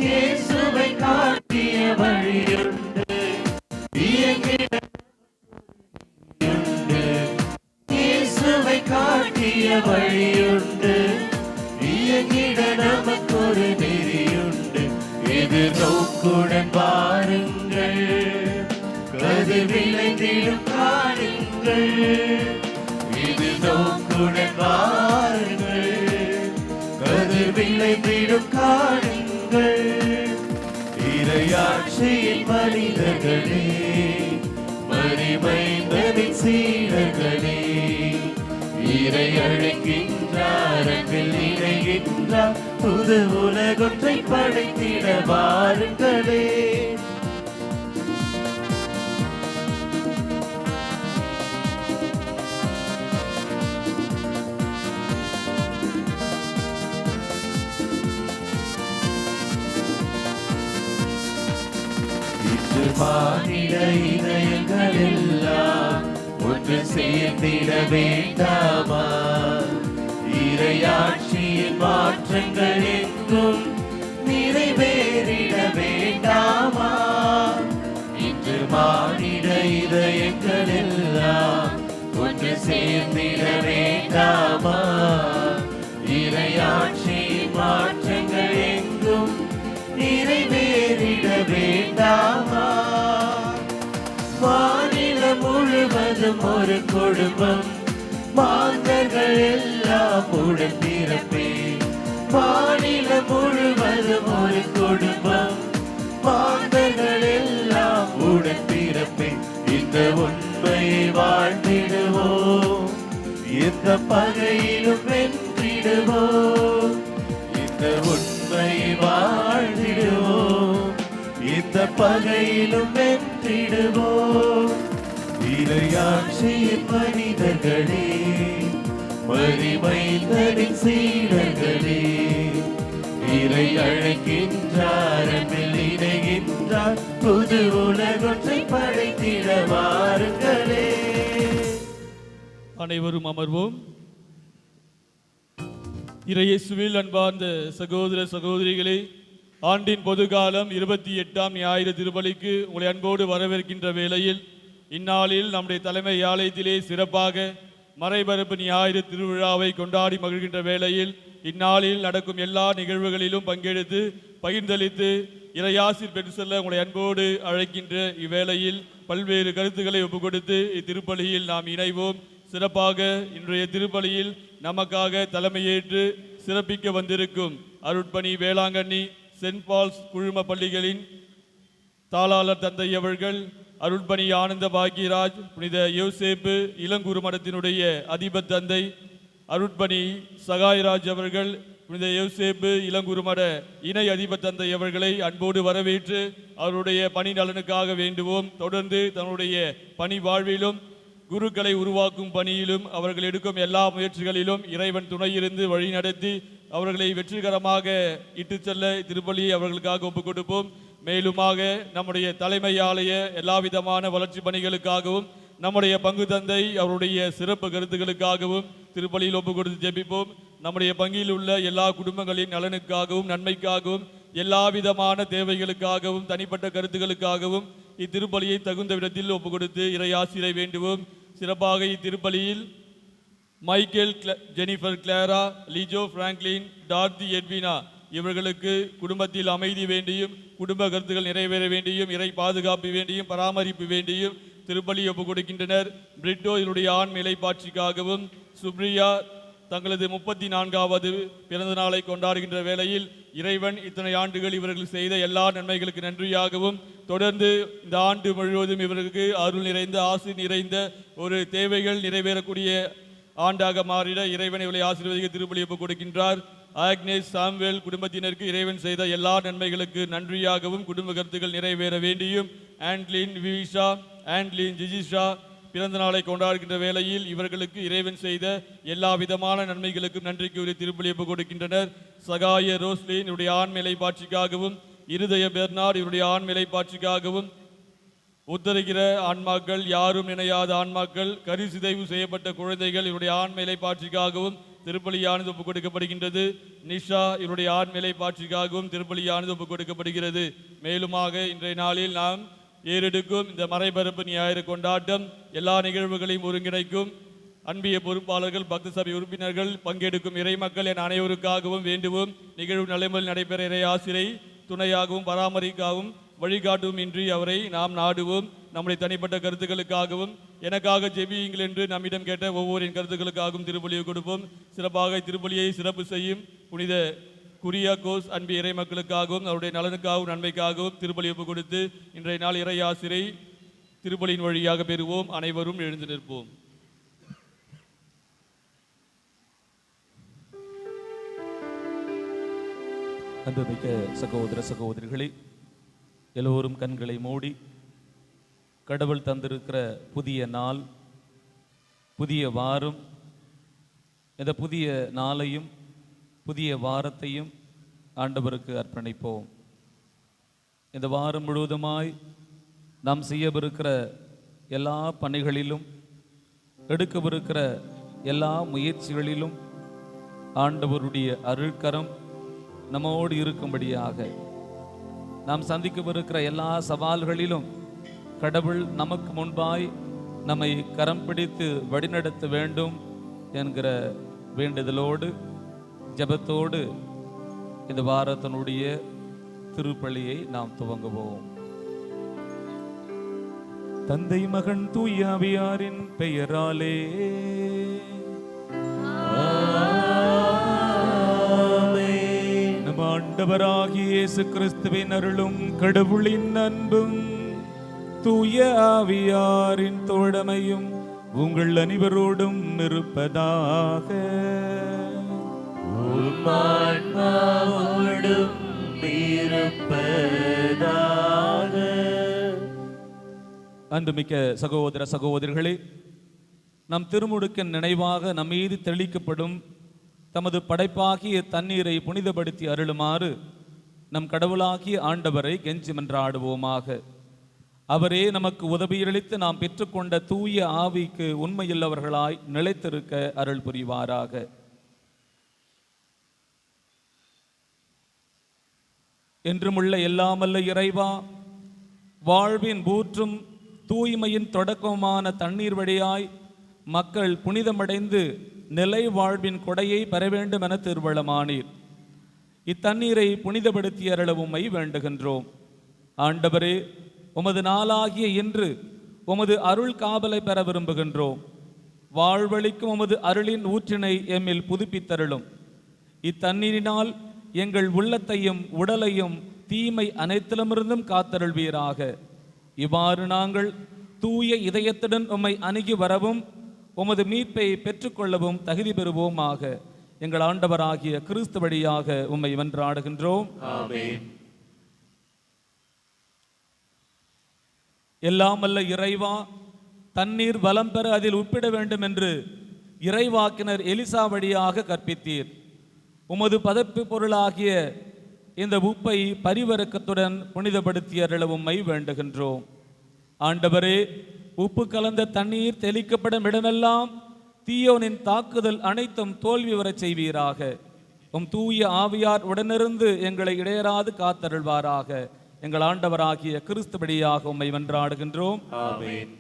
இயேசுவை காட்டிய வழியுண்டு, இயேசுவை காட்டிய வழியுண்டு, இயங்கிட நமக்கொரு நெறியுண்டு. எதிர்நோக்குடன் பாருங்கள், கதிர் விளைந்திடும் காணுங்கள். எதிர்நோக்குடன் பாருங்கள், கதிர் விளைந்திடும் காணுங்கள். இறையாட்சியின் மனிதர்களே, மறிமைந்தனின் சீடர்களே, இறை அழைக்கின்றார், அன்பில் இணைகின்றார், புது உலகொன்றை படைத்திட வாருங்களே. மானிட இதயங்கள் எல்லாம் ஒன்று சேர்ந்திட வேண்டாமா? இறையாட்சியின் மாற்றங்கள் எங்கும் நிறைவேறிட வேண்டாமா? இன்று மானிட இதயங்கள் எல்லாம் ஒன்று சேர்ந்திட வேண்டாமா? இறையாட்சியின் மாற்றங்கள் எங்கும் நிறைவேறிட வேண்டாமா? மாநிலம் முழுவதும் ஒரு குடும்பம், மாந்தர்கள் எல்லாம் உடன் பிறப்பே. மாநிலம் முழுவதும் ஒரு குடும்பம், மாந்தர்கள் எல்லாம் உடன் பிறப்பே. இந்த உண்மையை வாழ்ந்திடுவோம், எந்த பகையிலும் வென்றிடுவோம். இந்த உண்மையை வாழ்ந்திடுவோம், இந்த பகையிலும் வென்றிடுவோம். இறையாட்சியின் மனிதர்களே, மறிமைந்தனின் சீடர்களே, இறை அழைக்கின்றார், அன்பில் இணைகின்றார், புது உலகொன்றை படைத்திட வாருங்களே. அனைவரும் அமர்வோம். இறையேசுவில் அன்பார்ந்த சகோதர சகோதரிகளே, ஆண்டின் பொதுகாலம் 28ஆம் ஞாயிறு திருப்பலிக்கு உங்களை அன்போடு வரவேற்கின்ற வேளையில், இந்நாளில் நம்முடைய தலைமை ஆலயத்திலே சிறப்பாக மறைபரப்பு ஞாயிறு திருவிழாவை கொண்டாடி மகிழ்கின்ற வேளையில், இந்நாளில் நடக்கும் எல்லா நிகழ்வுகளிலும் பங்கெடுத்து பகிர்ந்தளித்து இறையாசிர் பெற்று செல்ல உங்களை அன்போடு அழைக்கின்ற இவ்வேளையில் பல்வேறு கருத்துக்களை ஒப்புக் கொடுத்து இத்திருப்பலியில் நாம் இணைவோம். சிறப்பாக இன்றைய திருப்பலியில் நமக்காக தலைமையேற்று சிறப்பிக்க வந்திருக்கும் அருட்பணி வேளாங்கண்ணி சென்ட் பால்ஸ் குழும பள்ளிகளின் தாளாளர் தந்தை அவர்கள், அருட்பணி ஆனந்த பாக்கியராஜ் புனித யோசேப்பு இளங்குரு மடத்தினுடைய அதிபர் தந்தை அருட்பணி சகாயராஜ் அவர்கள், புனித யோசேப்பு இளங்குருமட இணை அதிபர் தந்தை அவர்களை அன்போடு வரவேற்று அவருடைய பணி நலனுக்காக வேண்டுவோம். தொடர்ந்து தன்னுடைய பணி வாழ்விலும் குருக்களை உருவாக்கும் பணியிலும் அவர்கள் எடுக்கும் எல்லா முயற்சிகளிலும் இறைவன் துணையிருந்து வழி நடத்தி அவர்களை வெற்றிகரமாக இட்டு செல்ல திருப்பலியை அவர்களுக்காக ஒப்புக் கொடுப்போம். மேலுமாக நம்முடைய தலைமை ஆலய எல்லா விதமான வளர்ச்சி பணிகளுக்காகவும் நம்முடைய பங்கு தந்தை அவருடைய சிறப்பு கருத்துக்களுக்காகவும் திருப்பலியில் ஒப்புக் கொடுத்து ஜெபிப்போம். நம்முடைய பங்கில் உள்ள எல்லா குடும்பங்களின் நலனுக்காகவும் நன்மைக்காகவும் எல்லா விதமான தேவைகளுக்காகவும் தனிப்பட்ட கருத்துக்களுக்காகவும் இத்திருப்பலியை தகுந்த விதத்தில் ஒப்புக் கொடுத்து இறை ஆசிரை வேண்டுவோம். சிறப்பாக இத்திருப்பலியில் Michael, Jennifer, Clara, Lijo, Franklin, Dorothy, Edwina இவர்களுக்கு குடும்பத்தில் அமைதி வேண்டியும் குடும்ப கருத்துக்கள் நிறைவேற வேண்டியும் இறை பாதுகாப்பு வேண்டியும் பராமரிப்பு வேண்டியும் திருப்பலி ஒப்புக் கொடுக்கின்றனர். பிரிட்டோ இதனுடைய ஆண் இலைப்பாட்சிக்காகவும், சுப்ரியா தங்களது 34வது பிறந்த நாளை கொண்டாடுகின்ற வேளையில் இறைவன் இத்தனை ஆண்டுகள் இவர்கள் செய்த எல்லா நன்மைகளுக்கு நன்றியாகவும், தொடர்ந்து இந்த ஆண்டு முழுவதும் இவர்களுக்கு அருள் நிறைந்த ஆசி நிறைந்த ஒரு தேவைகள் நிறைவேறக்கூடிய ஆண்டாக மாறிட இறைவன் இவளை ஆசீர்வதிக்க திருப்பலி ஒப்புக் கொடுக்கின்றார். ஆக்னேஸ் சாம்வேல் குடும்பத்தினருக்கு இறைவன் செய்த எல்லா நன்மைகளுக்கு நன்றியாகவும் குடும்ப கருத்துக்கள் நிறைவேற வேண்டியும், ஆண்ட்லின் விவிஷா, ஆண்ட்லின் ஜிஜிஷா பிறந்த நாளை கொண்டாடுகின்ற வேளையில் இவர்களுக்கு இறைவன் செய்த எல்லா விதமான நன்மைகளுக்கும் நன்றி கூறி திருப்பலி ஒப்புக் கொடுக்கின்றனர். சகாய ரோஸ்லின் இவருடைய ஆண்மையை பாட்சிக்காகவும், இருதய பெர்னார்ட் இவருடைய ஆண்மையை பாட்சிக்காகவும், உத்தரிக்கிற ஆன்மாக்கள், யாரும் இணையாத ஆன்மாக்கள், கருசிதைவு செய்யப்பட்ட குழந்தைகள் இவருடைய ஆண்மையை பாட்சிக்காகவும் திருப்பலியானது ஒப்புக் கொடுக்கப்படுகின்றது. நிஷா இவருடைய ஆண்மையை பாட்சிக்காகவும் திருப்பலியானது ஒப்புக் கொடுக்கப்படுகிறது. மேலுமாக இன்றைய நாளில் நாம் ஏறெடுக்கும் இந்த மறைபரப்பு ஞாயிறு கொண்டாட்டம் எல்லா நிகழ்வுகளையும் ஒருங்கிணைக்கும் அன்பிய பொறுப்பாளர்கள், பக்த சபை உறுப்பினர்கள், பங்கெடுக்கும் இறைமக்கள் என அனைவருக்காகவும் வேண்டுவோம். நிகழ்வு நடைமுறை நடைபெற இறை ஆசிரை துணையாகவும் பராமரிக்கவும் வழிகாட்டவும் இன்றி அவரை நாம் நாடுவோம். நம்முடைய தனிப்பட்ட கருத்துக்களுக்காகவும் எனக்காக ஜெபியுங்கள் என்று நம்மிடம் கேட்ட ஒவ்வொரு கருத்துக்களுக்காகவும் திருப்பலியை கொடுப்போம். சிறப்பாக திருப்பலியை சிறப்பு செய்யும் புனித குரியாக்கோஸ் அன்பிய இறை மக்களுக்காகவும் அவருடைய நலனுக்காகவும் நன்மைக்காகவும் திருப்பலி ஒப்புக் கொடுத்து இன்றைய நாள் இறை ஆசிரை திருப்பலியின் வழியாக பெறுவோம். அனைவரும் எழுந்து நிற்போம். அன்புமிக்க சகோதர சகோதரிகளே, எல்லோரும் கண்களை மூடி கடவுள் தந்திருக்கிற புதிய நாள், புதிய வாரம், இந்த புதிய நாளையும் புதிய வாரத்தையும் ஆண்டவருக்கு அர்ப்பணிப்போம். இந்த வாரம் முழுவதுமாய் நாம் செய்யவிருக்கிற எல்லா பணிகளிலும், எடுக்கவிருக்கிற எல்லா முயற்சிகளிலும் ஆண்டவருடைய அருள்கரம் நம்மோடு இருக்கும்படியாக, நாம் சந்திக்கவிருக்கிற எல்லா சவால்களிலும் கடவுள் நமக்கு முன்பாய் நம்மை கரம் பிடித்து வழிநடத்த வேண்டும் என்கிற வேண்டுதலோடு ஜெபத்தோடு இந்த வாரத்தினுடைய திருப்பலியை நாம் துவங்குவோம். தந்தை மகன் தூய ஆவியாரின் பெயராலே நம் ஆண்டவராகிய இயேசு கிறிஸ்துவின் அருளும் கடவுளின் அன்பும் தூய ஆவியாரின் தோழமையும் உங்கள் அனைவரோடும் இருப்பதாக. அன்புமிக்க சகோதர சகோதரிகளே, நம் திருமுழுக்கின் நினைவாக நம் மீது தெளிக்கப்படும் தமது படைப்பாகிய தண்ணீரை புனிதப்படுத்தி அருளுமாறு நம் கடவுளாகிய ஆண்டவரை கெஞ்சி மன்றாடுவோமாக. அவரே நமக்கு உதவியளித்து நாம் பெற்றுக்கொண்ட தூய ஆவிக்கு உண்மையுள்ளவர்களாய் நிலைத்திருக்க அருள் புரிவாராக. என்றுமுள்ள எல்லாமல்ல இறைவா, வாழ்வின் ஊற்றும் தூய்மையின் தொடக்கமான தண்ணீர் வழியாய் மக்கள் புனிதமடைந்து நிலை வாழ்வின் கொடையை பெற வேண்டும் என திருவளமானீர். இத்தண்ணீரை புனிதப்படுத்தி அருளவும்மை வேண்டுகின்றோம். ஆண்டவரே, உமது நாளாகிய இன்று உமது அருள் காவலை பெற விரும்புகின்றோம். வாழ்வழிக்கும் உமது அருளின் ஊற்றினை எம்மில் புதுப்பித்தருளும். இத்தண்ணீரினால் எங்கள் உள்ளத்தையும் உடலையும் தீமை அனைத்திலுமிருந்தும் காத்தருள்வீராக. இவ்வாறு நாங்கள் தூய இதயத்துடன் உம்மை அணுகி வரவும் உமது மீட்பை பெற்றுக்கொள்ளவும் தகுதி பெறுவோமாக. எங்கள் ஆண்டவராகிய கிறிஸ்து வழியாக உம்மை வென்றாடுகின்றோம். ஆமென். எல்லாமல்ல இறைவா, தண்ணீர் வலம் பெற அதில் உப்பிட வேண்டும் என்று இறைவாக்கினர் எலிசா வழியாக கற்பித்தீர். உமது பதப்பு பொருளாகிய இந்த உப்பை பரிவரக்கத்துடன் புனிதப்படுத்தி அருளவும்மை வேண்டுகின்றோம். ஆண்டவரே, உப்பு கலந்த தண்ணீர் தெளிக்கப்படும் இடமெல்லாம் தீயோனின் தாக்குதல் அனைத்தும் தோல்வி வரச் செய்வீராக. உம் தூய ஆவியார் உடனிருந்து எங்களை இடையராது காத்தருள்வாராக. எங்கள் ஆண்டவராகிய கிறிஸ்து வழியாக உம்மை வென்றாடுகின்றோம். ஆமென்.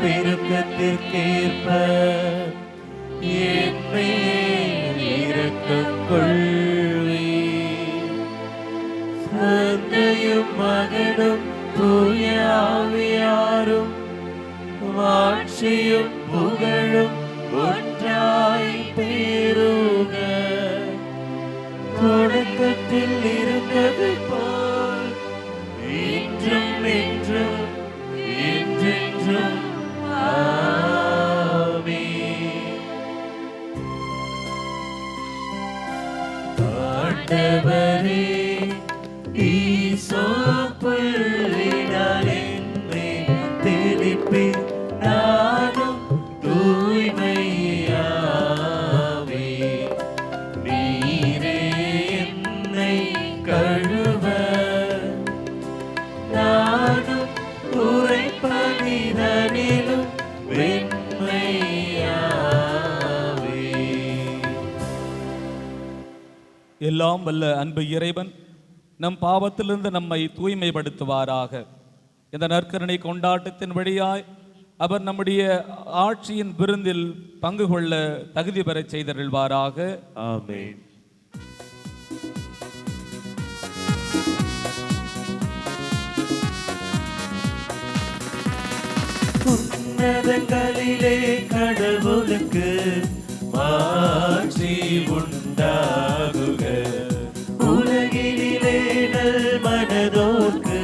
பெருக்கத்திற்கேற்ப என் மேல் இரக்கம் கொள்வீர். தந்தையும் மகனும் தூய ஆவியாரும் மாட்சியும் புகழும் ஒன்றாய் பெருக. தொடக்கத்தில் இருந்தது போல் இன்றும் என்றும் என்றென்றும் ஆமென். ஆண்டவரே, ஈசோப்புள்ளினால் என்னை தெளிப்பி நானும் தூய்மையாவே. நீரே என்னை கழுவ நானும் உரைப்பதிதனிலும் வெண்மையாவே. எல்லாம் வல்ல அன்பு இறைவன் நம் பாவத்திலிருந்து நம்மை தூய்மைப்படுத்துவாராக. இந்த நற்கருணை கொண்டாட்டத்தின் வழியாய் அவர் நம்முடைய ஆட்சியின் விருந்தில் பங்கு கொள்ள தகுதி பெறச் செய்தருள்வாராக. ஆமென். உன்னதங்களிலே கடவுளுக்கு மாட்சி உண்டாகுக. உலகினிலே நல் மனதோர்க்கு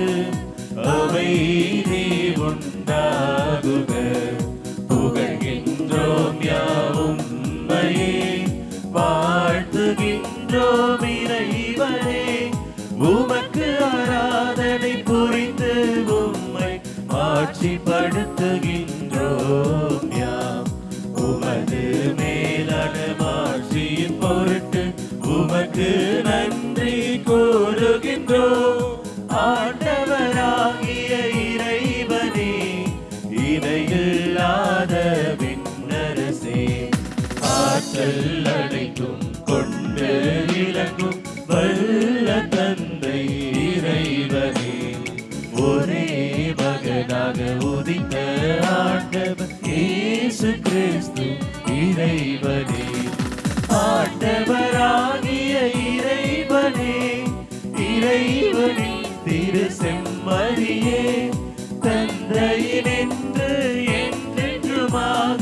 அமைதி உண்டாகுக. புகழ்கின்றோம் யாவும் உம்மையே, வாழ்த்துகின்றோம் இறைவனே. உமக்கு ஆராதனை புரிந்து உம்மை ஆட்சிப்படுத்துகின்றோம் யாம். உமது மேலான மாட்சியின் பொருட்டு உமக்கு நன்றி கூறுகின்றோம். ஆண்டவராகிய இறைவனே, இணையில்லாத விண்ணரசே, ஆற்றல் அனைத்தும் கொண்டு விளங்கும் வல்ல தந்தை இறைவனே, ஒரே மகனாக உதித்த ஆண்டவர் இயேசு கிறிஸ்து இறைவனே. ஆண்டவராகிய இறைவனே, இறைவனின் திரு செம்மறியே, தந்தையினின்று என்றென்றுமாக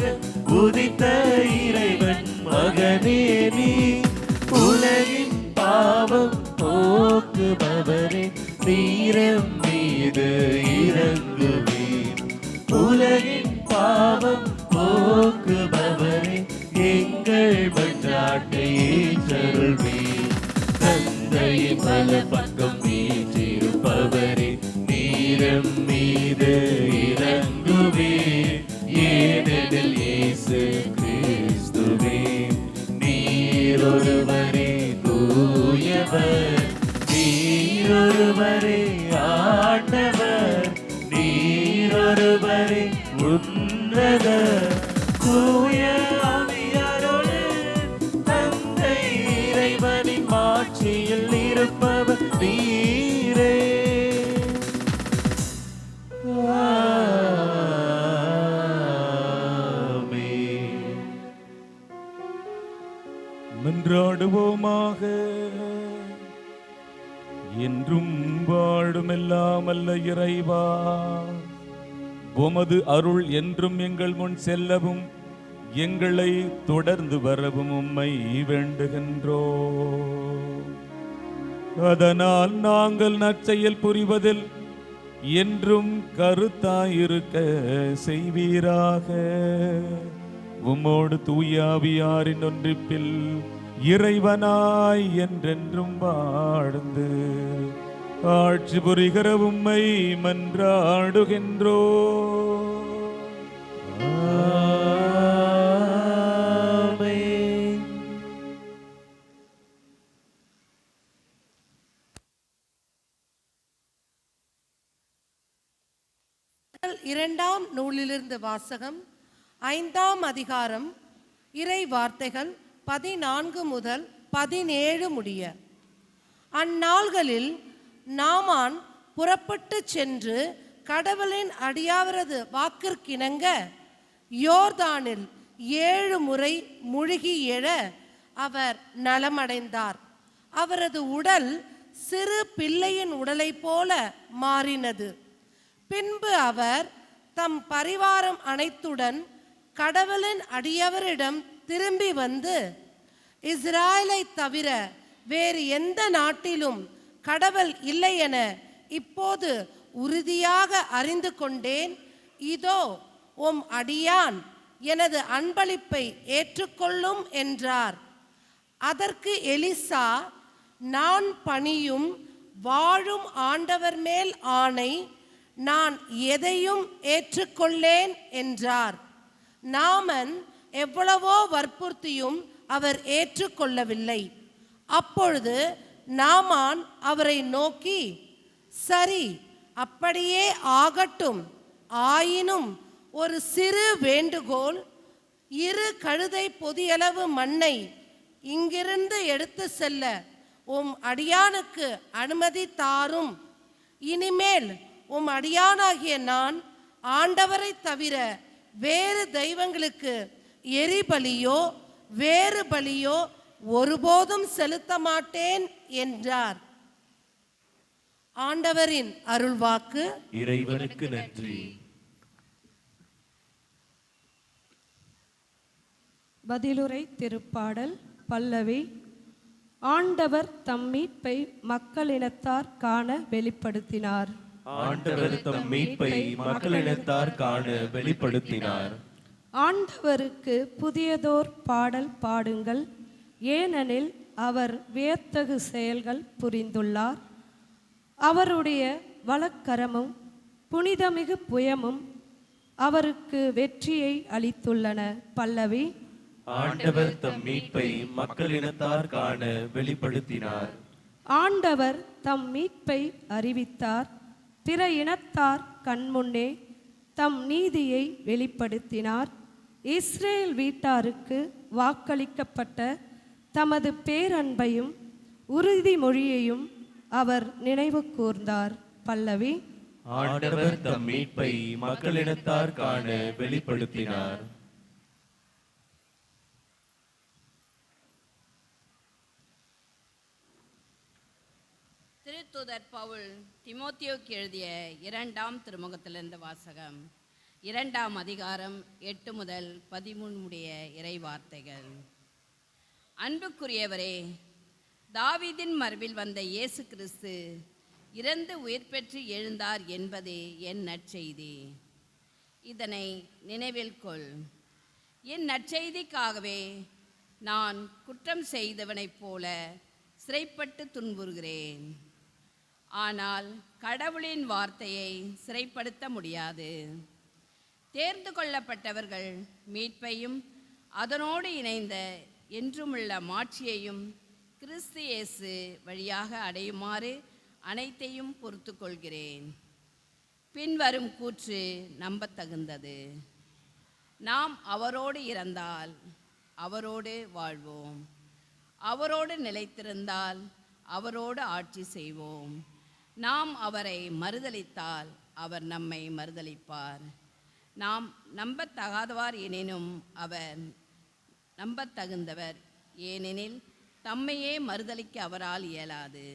உதித்த இறைவன் மகனே நீ. உலகின் பாவம் போக்குபவரே, நீரம் மீது இறங்குவீர். உலகின் பாவம் போக்குபவரே, எங்கள் மன்றாட்டை ஏற்றருள்வீர். தந்தையின் பல பக்கம் வீற்றிருப்பவரே, நீரம் மீது இறங்குவீர். ஏனெனில் இயேசு கிறிஸ்துவே நீரொருவரே தூயவர், நீரொருவரே ஆண்டவர், நீரொருவரே உன்னதர். தூய ஆவியாரோடு தந்தை இறைவனின் மாட்சியில் இருப்பவர் நீரே. ஆமென். மன்றாடுவோமாக. என்றும் வாழுமெல்லாம் அல்ல இறைவா, உமது அருள் என்றும் எங்கள் முன் செல்லவும் எங்களை தொடர்ந்து வரவும் உம்மை வேண்டுகின்றோம். அதனால் நாங்கள் நற்செயல் புரிவதில் என்றும் கருத்தாயிருக்க செய்வீராக. உம்மோடு தூய ஆவியாரின் ஒன்றிப்பில் இறைவனாய் என்றென்றும் வாழ்ந்து ஆட்சி புரிகிற உம்மை மன்றாடுகின்றோம். ஆமென். இரண்டாம் நூலிலிருந்து வாசகம். 5ஆம் அதிகாரம், இறை வார்த்தைகள் 14 முதல் 17 முடிய. அந்நாள்களில் நாமான் புறப்பட்டு சென்று கடவுளின் அடியாவரது வாக்கிற்கிணங்க யோர்தானில் 7 முறை முழுகி எழ அவர் நலமடைந்தார். அவரது உடல் சிறு பிள்ளையின் உடலை போல மாறினது. பின்பு அவர் தம் பரிவாரம் அனைத்துடன் கடவுளின் அடியவரிடம் திரும்பி வந்து, இஸ்ராயலை தவிர வேறு எந்த நாட்டிலும் கடவுள் இல்லை என இப்போது உறுதியாக அறிந்து கொண்டேன். இதோ உம் அடியான் எனது அன்பளிப்பை ஏற்றுக்கொள்ளும் என்றார். அதற்கு எலிசா, நான் பணியும் வாழும் ஆண்டவர் மேல் ஆணை, நான் எதையும் ஏற்றுக்கொள்ளேன் என்றார். நாமன் எவ்வளவோ வற்புறுத்தியும் அவர் ஏற்றுக்கொள்ளவில்லை. அப்பொழுது நாமான் அவரை நோக்கி, சரி, அப்படியே ஆகட்டும். ஆயினும் ஒரு சிறு வேண்டுகோள், 2 கழுதை பொதியளவு மண்ணை இங்கிருந்து எடுத்து செல்ல உம் அடியானுக்கு அனுமதி தாரும். இனிமேல் உம் அடியானாகிய நான் ஆண்டவரை தவிர வேறு தெய்வங்களுக்கு எரிபலியோ வேறு பலியோ ஒருபோதும் செலுத்த மாட்டேன் என்றார். ஆண்டவரின் அருள்வாக்கு. இறைவனுக்கு நன்றி. பதிலுரை திருப்பாடல் பல்லவி. ஆண்டவர் தம் மீட்பை மக்களினத்தார் காண வெளிப்படுத்தினார். ஆண்டவர் தம் மீட்பை மக்களினத்தார் காண வெளிப்படுத்தினார். ஆண்டவருக்கு புதியதோர் பாடல் பாடுங்கள், ஏனெனில் அவர் வியத்தகு செயல்கள் புரிந்துள்ளார். அவருடைய வலக்கரமும் புனிதமிகு புயமும் அவருக்கு வெற்றியை அளித்துள்ளன. பல்லவி. ஆண்டவர் தம் மீட்பை மக்களினத்தார் காண வெளிப்படுத்தினார். ஆண்டவர் தம் மீட்பை அறிவித்தார். பிற இனத்தார் கண்முன்னே தம் நீதியை வெளிப்படுத்தினார். இஸ்ரேல் வீட்டாருக்கு வாக்களிக்கப்பட்ட தமது பேரன்பையும் உறுதிமொழியையும் அவர் நினைவு கூர்ந்தார். பல்லவி. ஆண்டவர் தம் மீட்பை மக்களினத்தார் காண வெளிப்படுத்தினார். திருத்தூதர் பவுல் திமோத்தேயுக்கு எழுதிய 2ஆம் திருமுகத்திலிருந்து வாசகம். 2ஆம் அதிகாரம் 8 முதல் 13 முடிய இறை வார்த்தைகள். அன்புக்குரியவரே, தாவீதின் மரபில் வந்த இயேசு கிறிஸ்து இறந்து உயிர் பெற்று எழுந்தார் என்பதே என் நற்செய்தி. இதனை நினைவில் கொள். என் நற்செய்திக்காகவே நான் குற்றம் செய்தவனைப் போல சிறைப்பட்டு துன்புறுகிறேன். ஆனால் கடவுளின் வார்த்தையை சிறைப்படுத்த முடியாது. தேர்ந்து கொள்ளப்பட்டவர்கள் மீட்பையும் அதனோடு இணைந்த என்றுமுள்ள மாட்சியையும் கிறிஸ்து இயேசு வழியாக அடையுமாறு அனைத்தையும் பொறுத்து கொள்கிறேன். பின்வரும் கூற்று நம்பத்தகுந்தது. நாம் அவரோடு இறந்தால் அவரோடு வாழ்வோம், அவரோடு நிலைத்திருந்தால் அவரோடு ஆட்சி செய்வோம். நாம் அவரை மறுதலித்தால் அவர் நம்மை மறுதலிப்பார். நாம் நம்பத்தகாதவர் எனினும் அவர் நம்பத்தகுந்தவர், ஏனெனில் தம்மையே மறுதலிக்க அவரால் இயலாது.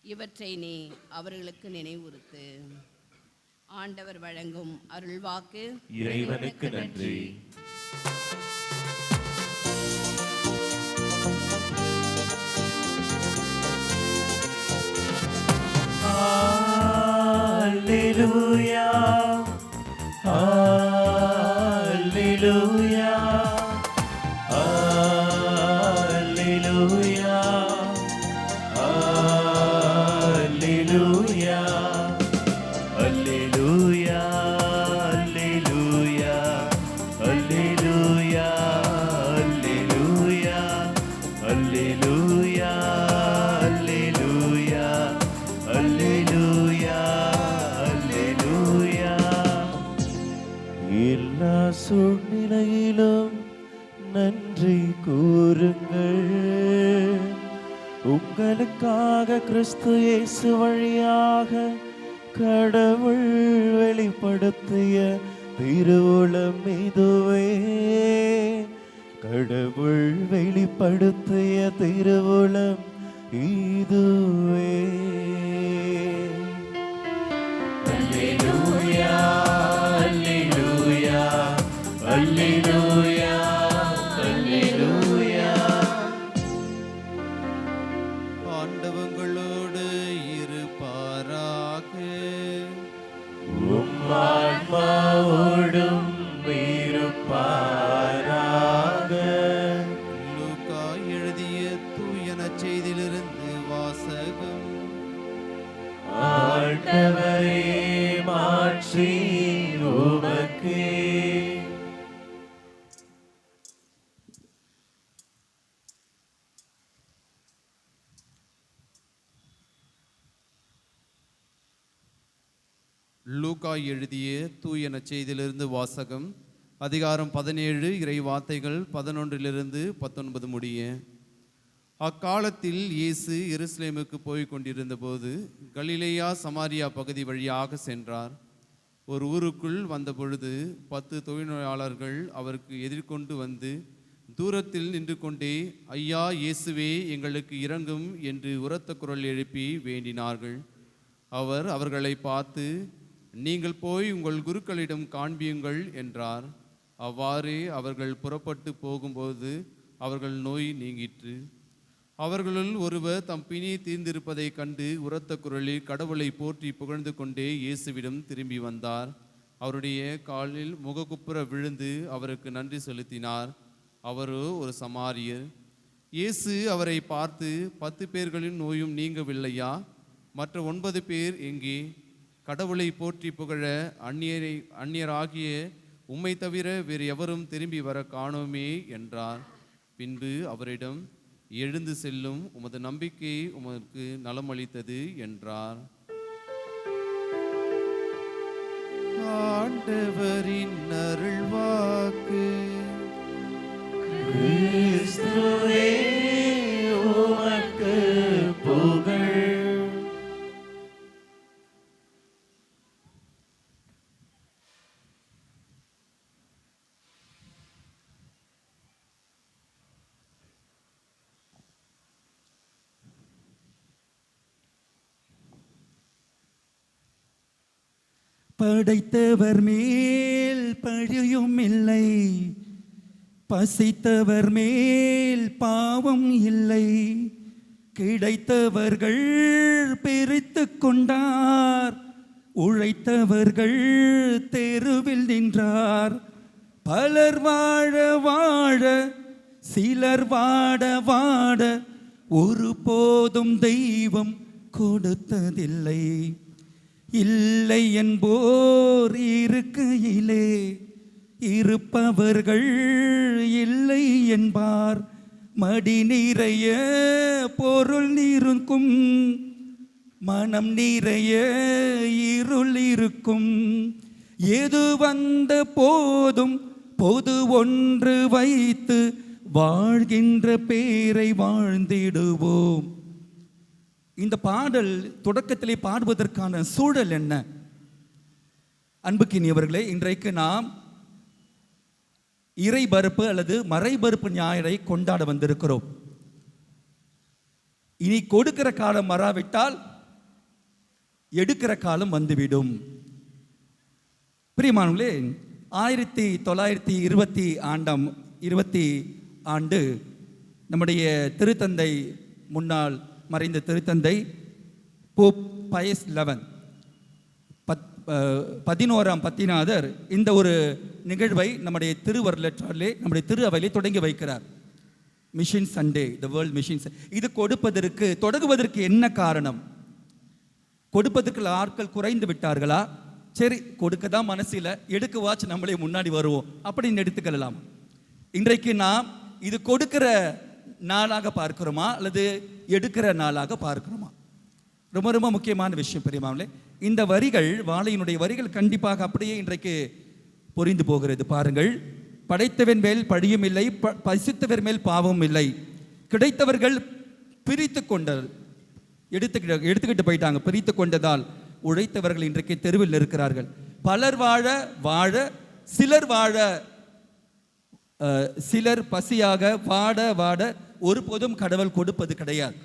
இவற்றை நீ அவர்களுக்கு நினைவுறுத்து. ஆண்டவர் வழங்கும் அருள்வாக்கு. இறைவனுக்கு நன்றி. Alleluia, Alleluia, Alleluia, Alleluia, Alleluia, Alleluia, Alleluia, Alleluia, Alleluia, Alleluia, Alleluia, Alleluia. எல்லா சூழ்நிலையிலும் நன்றி கூறுங்கள். உங்களுக்காக கிறிஸ்து இயேசு வழியாக கடவுள் வெளிப்படுத்திய திருவுளம் இதுவே. கடவுள் வெளிப்படுத்திய திருவுளம் இதுவே. அல்லேலூயா, அல்லேலூயா, அல்லேலூயா, அல்லேலூயா. ஆண்டவங்களோடு இருப்பாராக. ஆன்மாவோடும் இருப்பாராக. லூக்கா எழுதிய தூய நற்செய்தியிலிருந்து வாசகம். ஆண்டவரே மாற்றி உமக்கே. லூக்கா எழுதிய தூய நற்செய்தியிலிருந்து வாசகம். அதிகாரம் 17, இறை வார்த்தைகள் 11-19 முடிய. அக்காலத்தில் இயேசு எருசலேமுக்கு போய் கொண்டிருந்தபோது கலிலேயா சமாரியா பகுதி வழியாக சென்றார். ஒரு ஊருக்குள் வந்தபொழுது 10 தொழிலாளர்கள் அவருக்கு எதிர்கொண்டு வந்து தூரத்தில் நின்று கொண்டே, ஐயா இயேசுவே, எங்களுக்கு இரங்கும் என்று உரத்த குரல் எழுப்பி வேண்டினார்கள். அவர் அவர்களை பார்த்து, நீங்கள் போய் உங்கள் குருக்களிடம் காண்பியுங்கள் என்றார். அவ்வாறே அவர்கள் புறப்பட்டு போகும்போது அவர்கள் நோய் நீங்கிற்று. அவர்களுள் ஒருவர் தம் பிணி தீர்ந்திருப்பதை கண்டு உரத்த குரலில் கடவுளை போற்றி புகழ்ந்து கொண்டே இயேசுவிடம் திரும்பி வந்தார். அவருடைய காலில் முககுப்புற விழுந்து அவருக்கு நன்றி செலுத்தினார். அவரோ ஒரு சமாரியர். இயேசு அவரை பார்த்து, 10 பேர்களின் நோயும் நீங்கவில்லையா? மற்ற 9 பேர் எங்கே? கடவுளை போற்றி புகழ அந்நியராகிய உம்மை தவிர வேறு எவரும் திரும்பி வர காணோமே என்றார். பின்பு அவரிடம், எழுந்து செல்லும், உமது நம்பிக்கை உமக்கு நலமளித்தது என்றார். ஆண்டவரின் அருள்வாக்கு. கிறிஸ்துவே உமக்கு புகழ். படைத்தவர் மேல் பழியும் இல்லை, பசித்தவர் மேல் பாவம் இல்லை. கிடைத்தவர்கள் பிரித்து கொண்டார், உழைத்தவர்கள் தெருவில் நின்றார். பலர் வாழ வாழ சிலர் வாட வாட ஒருபோதும் தெய்வம் கொடுத்ததில்லை. இல்லை என்போர் இருக்கையிலே இருப்பவர்கள் இல்லை என்பார். மடி நிறைய பொருள் இருக்கும், மனம் நிறைய இருள் இருக்கும். எது வந்த போதும் பொது ஒன்று வைத்து வாழ்கின்ற பேரை வாழ்ந்திடுவோம். இந்த பாடல் தொடக்கத்திலே பாடுவதற்கான சூழல் என்ன? அன்புக்கினியவர்களே, இன்றைக்கு நாம் இறைபறுப்பு அல்லது மறைபறுப்பு ஞாயிறை கொண்டாட வந்திருக்கிறோம். இனி கொடுக்கிற காலம் வராவிட்டால் எடுக்கிற காலம் வந்துவிடும். பிரியமானவர்களே, 1920 ஆண்டு நம்முடைய திருத்தந்தை, முன்னாள் மறைந்த திருத்தந்தை போப் பயஸ் 11ஆம் பத்திநாதர் இந்த ஒரு நிகழ்வை நம்முடைய திருவருளாற்றிலே, நம்முடைய திரு அவையிலே தொடங்கி வைக்கிறார். Mission Sunday, the world missions. இது தொடங்குவதற்கு என்ன காரணம்? கொடுப்பதற்கு ஆட்கள் குறைந்து விட்டார்களா? சரி, கொடுக்க தான் மனசில், எடுக்கவாச்சு நம்மளே முன்னாடி வருவோம் அப்படின்னு எடுத்துக்கலாம். இன்றைக்கு நாம் இது கொடுக்கிற நாளாக பார்க்கிறோமா அல்லது எடுக்கிற நாளாக பார்க்கிறோமா? ரொம்ப ரொம்ப முக்கியமான விஷயம் பெரியமாங்களே. இந்த வரிகள், வாழையினுடைய வரிகள் கண்டிப்பாக அப்படியே இன்றைக்கு புரிந்து போகிறது. பாருங்கள், படைத்தவன் மேல் பழியும் இல்லை, பசித்தவர் மேல் பாவமும் இல்லை. கிடைத்தவர்கள் பிரித்து கொண்டார், எடுத்துக்கிட்டு போயிட்டாங்க. பிரித்து கொண்டதால் உழைத்தவர்கள் இன்றைக்கு தெருவில் இருக்கிறார்கள். பலர் வாழ வாழ சிலர் வாழ சிலர் பசியாக வாட வாட ஒருபோதும் கடவுள் கொடுப்பது கிடையாது.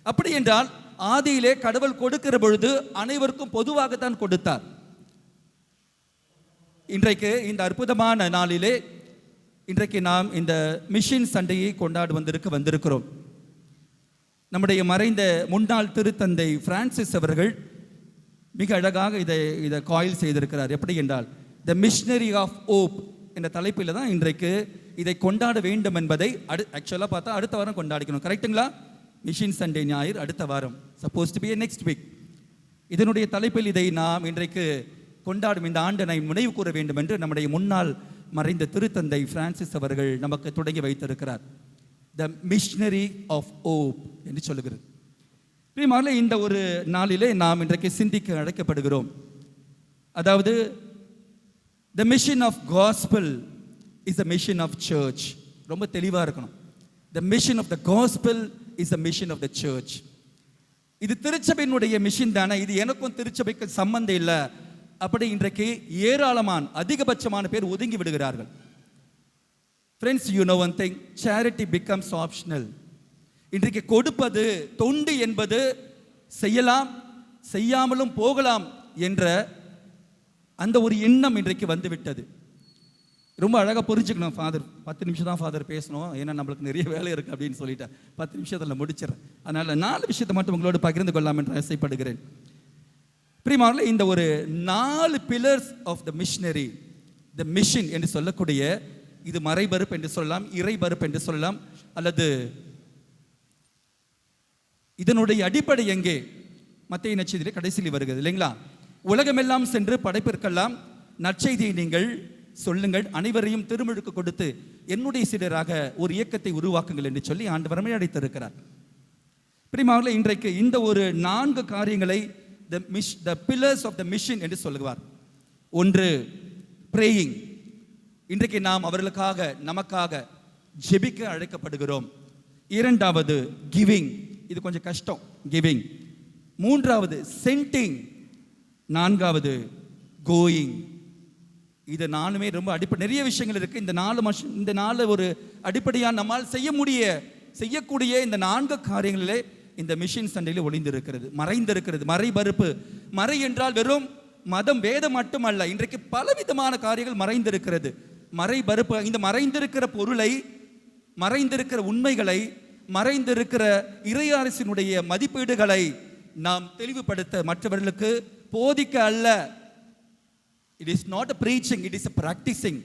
அப்படி என்றால் ஆதியிலே கடவுள் கொடுக்கிற பொழுது அனைவருக்கும் பொதுவாகத்தான் கொடுத்தார். இன்றைக்கு இந்த அற்புதமான நாளிலே இன்றைக்கு நாம் இந்த மிஷன் சண்டையை கொண்டாடி வந்திருக்கிறோம். நம்முடைய மறைந்த முன்னாள் திருத்தந்தை பிரான்சிஸ் அவர்கள் மிக அழகாக இதை காயில் செய்திருக்கிறார். எப்படி என்றால் த மிஷனரி ஆஃப் ஓப் என்ற தலைப்பில் தான் இன்றைக்கு இதை கொண்டாட வேண்டும் என்பதை ஆக்சுவலாக பார்த்தா அடுத்த வாரம் கொண்டாடிக்கணும். கரெக்டுங்களா? மிஷன் சண்டே ஞாயிறு அடுத்த வாரம், suppose to be next week. இதனுடைய தலைப்பில் இதை நாம் இன்றைக்கு கொண்டாடும் இந்த ஆண்டனை நினைவு கூற வேண்டும் என்று நம்முடைய முன்னாள் மறைந்த திருத்தந்தை பிரான்சிஸ் அவர்கள் நமக்கு தொடங்கி வைத்திருக்கிறார். த மிஷனரி ஆஃப் ஓப் என்று சொல்லுகிறது. பிரியமானவர்களே, இந்த ஒரு நாளிலே நாம் இன்றைக்கு சிந்திக்க அழைக்கப்படுகிறோம். அதாவது the mission of gospel is the mission of church. ரொம்ப தெளிவாக இருக்கணும். The mission of the gospel is the mission of the church. இது திருச்சபையினுடைய மிஷன் தானே, இது எனக்கும் திருச்சபைக்கு சம்பந்தம் இல்லை அப்படி இன்றைக்கு ஏராளமான அதிகபட்சமான பேர் ஒதுங்கி விடுகிறார்கள். Friends, you know one thing, charity becomes optional. இன்றைக்கு கொடுப்பது தொண்டு என்பது செய்யலாம் செய்யாமலும் போகலாம் என்ற அந்த ஒரு எண்ணம் இன்றைக்கு வந்துவிட்டது. ரொம்ப அழகாக புரிஞ்சுக்கணும். ஃபாதர் 10 நிமிஷம் தான் ஃபாதர் பேசணும், ஏன்னா நம்மளுக்கு நிறைய வேலை இருக்குது அப்படின்னு சொல்லிட்டேன். 10 நிமிஷத்தில் முடிச்சிடறேன். அதனால் 4 விஷயத்தை மட்டும் உங்களோடு பகிர்ந்து கொள்ளலாம் என்று ஆசைப்படுகிறேன். பிரியமானவர்களே, இந்த ஒரு 4 pillars of the missionary, the mission என்று சொல்லக்கூடிய இது மறைபருப்பு என்று சொல்லலாம், இறைபருப்பு என்று சொல்லலாம், அல்லது இதனுடைய அடிப்படை எங்கே? மத்தேயு நற்செய்தியிலே கடைசியில் வருகிறது இல்லைங்களா? உலகமெல்லாம் சென்று படைப்பிற்கெல்லாம் நற்செய்தியை நீங்கள் சொல்லுங்கள், அனைவரையும் திருமுழுக்கு கொடுத்து என்னுடைய சீடராக ஒரு இயக்கத்தை உருவாக்குங்கள் என்று சொல்லி ஆண்டவர் அழைத்திருக்கிறார். பிரியமானவர்களே, இன்றைக்கு இந்த ஒரு 4 காரியங்களை the pillars of the mission என்று சொல்லுவார். ஒன்று praying. இன்றைக்கு நாம் அவர்களுக்காக நமக்காக ஜெபிக்க அழைக்கப்படுகிறோம். இரண்டாவது giving. இது கொஞ்சம் கஷ்டம், giving. மூன்றாவது sending. நான்காவது going. இது 4மே ரொம்ப அடிப்படை. நிறைய விஷயங்கள் இருக்கு. இந்த 4 ஒரு அடிப்படையாக நம்மால் செய்யக்கூடிய இந்த 4 காரியங்களிலே இந்த மிஷன் சண்டையில் ஒளிந்திருக்கிறது, மறைந்திருக்கிறது. மறைபருப்பு. மறை என்றால் வெறும் மதம் வேதம் மட்டுமல்ல, இன்றைக்கு பலவிதமான காரியங்கள் மறைந்திருக்கிறது. மறைபருப்பு. இந்த மறைந்திருக்கிற பொருளை, மறைந்திருக்கிற உண்மைகளை, மறைந்திருக்கிற இறையரசினுடைய மதிப்பீடுகளை நாம் தெளிவுபடுத்த, மற்றவர்களுக்கு போதிக்க அல்ல. It is not a preaching, it is a practicing.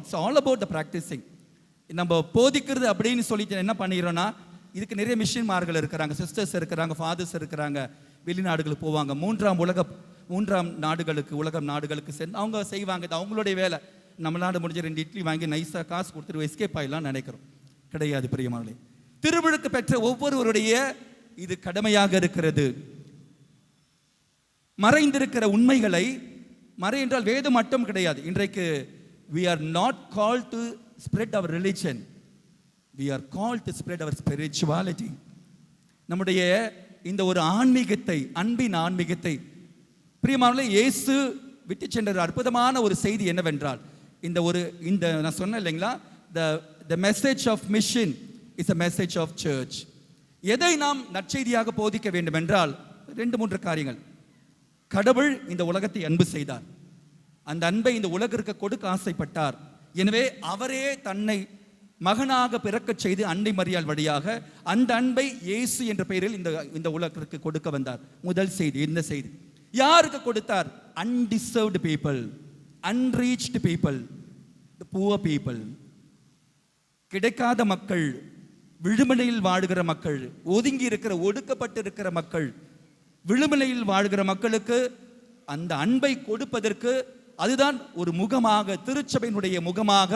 It's all about the practicing. நம்ம போதிக்கிறது அப்படின்னு சொல்லிட்டு என்ன பண்ணிடுறோம்னா, இதுக்கு நிறைய மிஷன்மார்கள் இருக்கிறாங்க, சிஸ்டர்ஸ் இருக்கிறாங்க, ஃபாதர்ஸ் இருக்கிறாங்க, வெளிநாடுகளுக்கு போவாங்க, மூன்றாம் நாடுகளுக்கு, உலகம் நாடுகளுக்கு சென்று அவங்க செய்வாங்க. இது அவங்களுடைய வேலை. நம்ம நாடு முடிஞ்ச 2 இட்லி வாங்கி நைஸாக காசு கொடுத்துட்டு எஸ்கேப் ஆகிடலாம் நினைக்கிறோம். கிடையாது பிரியமானவர்களே. திருவிழுக்கு பெற்ற ஒவ்வொருவருடைய இது கடமையாக இருக்கிறது. மறைந்திருக்கிற உண்மைகளை, மறை என்றால் வேதம் மட்டும் கிடையாது. இன்றைக்கு we are not called to spread our religion, we are called to spread our spirituality. நம்முடைய இந்த ஒரு ஆன்மீகத்தை, அன்பின் ஆன்மீகத்தை, பிரியமானவர்களே, இயேசு விட்டு சென்ற அற்புதமான ஒரு செய்தி என்னவென்றால், இந்த நான் சொன்னேன் இல்லைங்களா, the message of mission is a message of church. எதை நாம் நற்செய்தியாக போதிக்க வேண்டும் என்றால் 2-3 காரியங்கள். கடவுள் இந்த உலகத்தை அன்பு செய்தார், அந்த அன்பை இந்த உலகிற்கு கொடுக்க ஆசைப்பட்டார். எனவே அவரே தன்னை மகனாக பிறக்கச் செய்து அன்னை மரியாள் வழியாக அந்த அன்பை இயேசு என்ற பெயரில் இந்த உலகிற்கு கொடுக்க வந்தார். முதல் செய்தி இந்த செய்தி. யாருக்கு கொடுத்தார்? Underserved people, unreached people, the poor people. கிடைக்காத மக்கள், விழுமலையில் வாழ்கிற மக்கள், ஒதுங்கி இருக்கிற, ஒடுக்கப்பட்டு இருக்கிற மக்கள், விழுமலையில் வாழ்கிற மக்களுக்கு அந்த அன்பை கொடுப்பதற்கு அதுதான் ஒரு முகமாக, திருச்சபையினுடைய முகமாக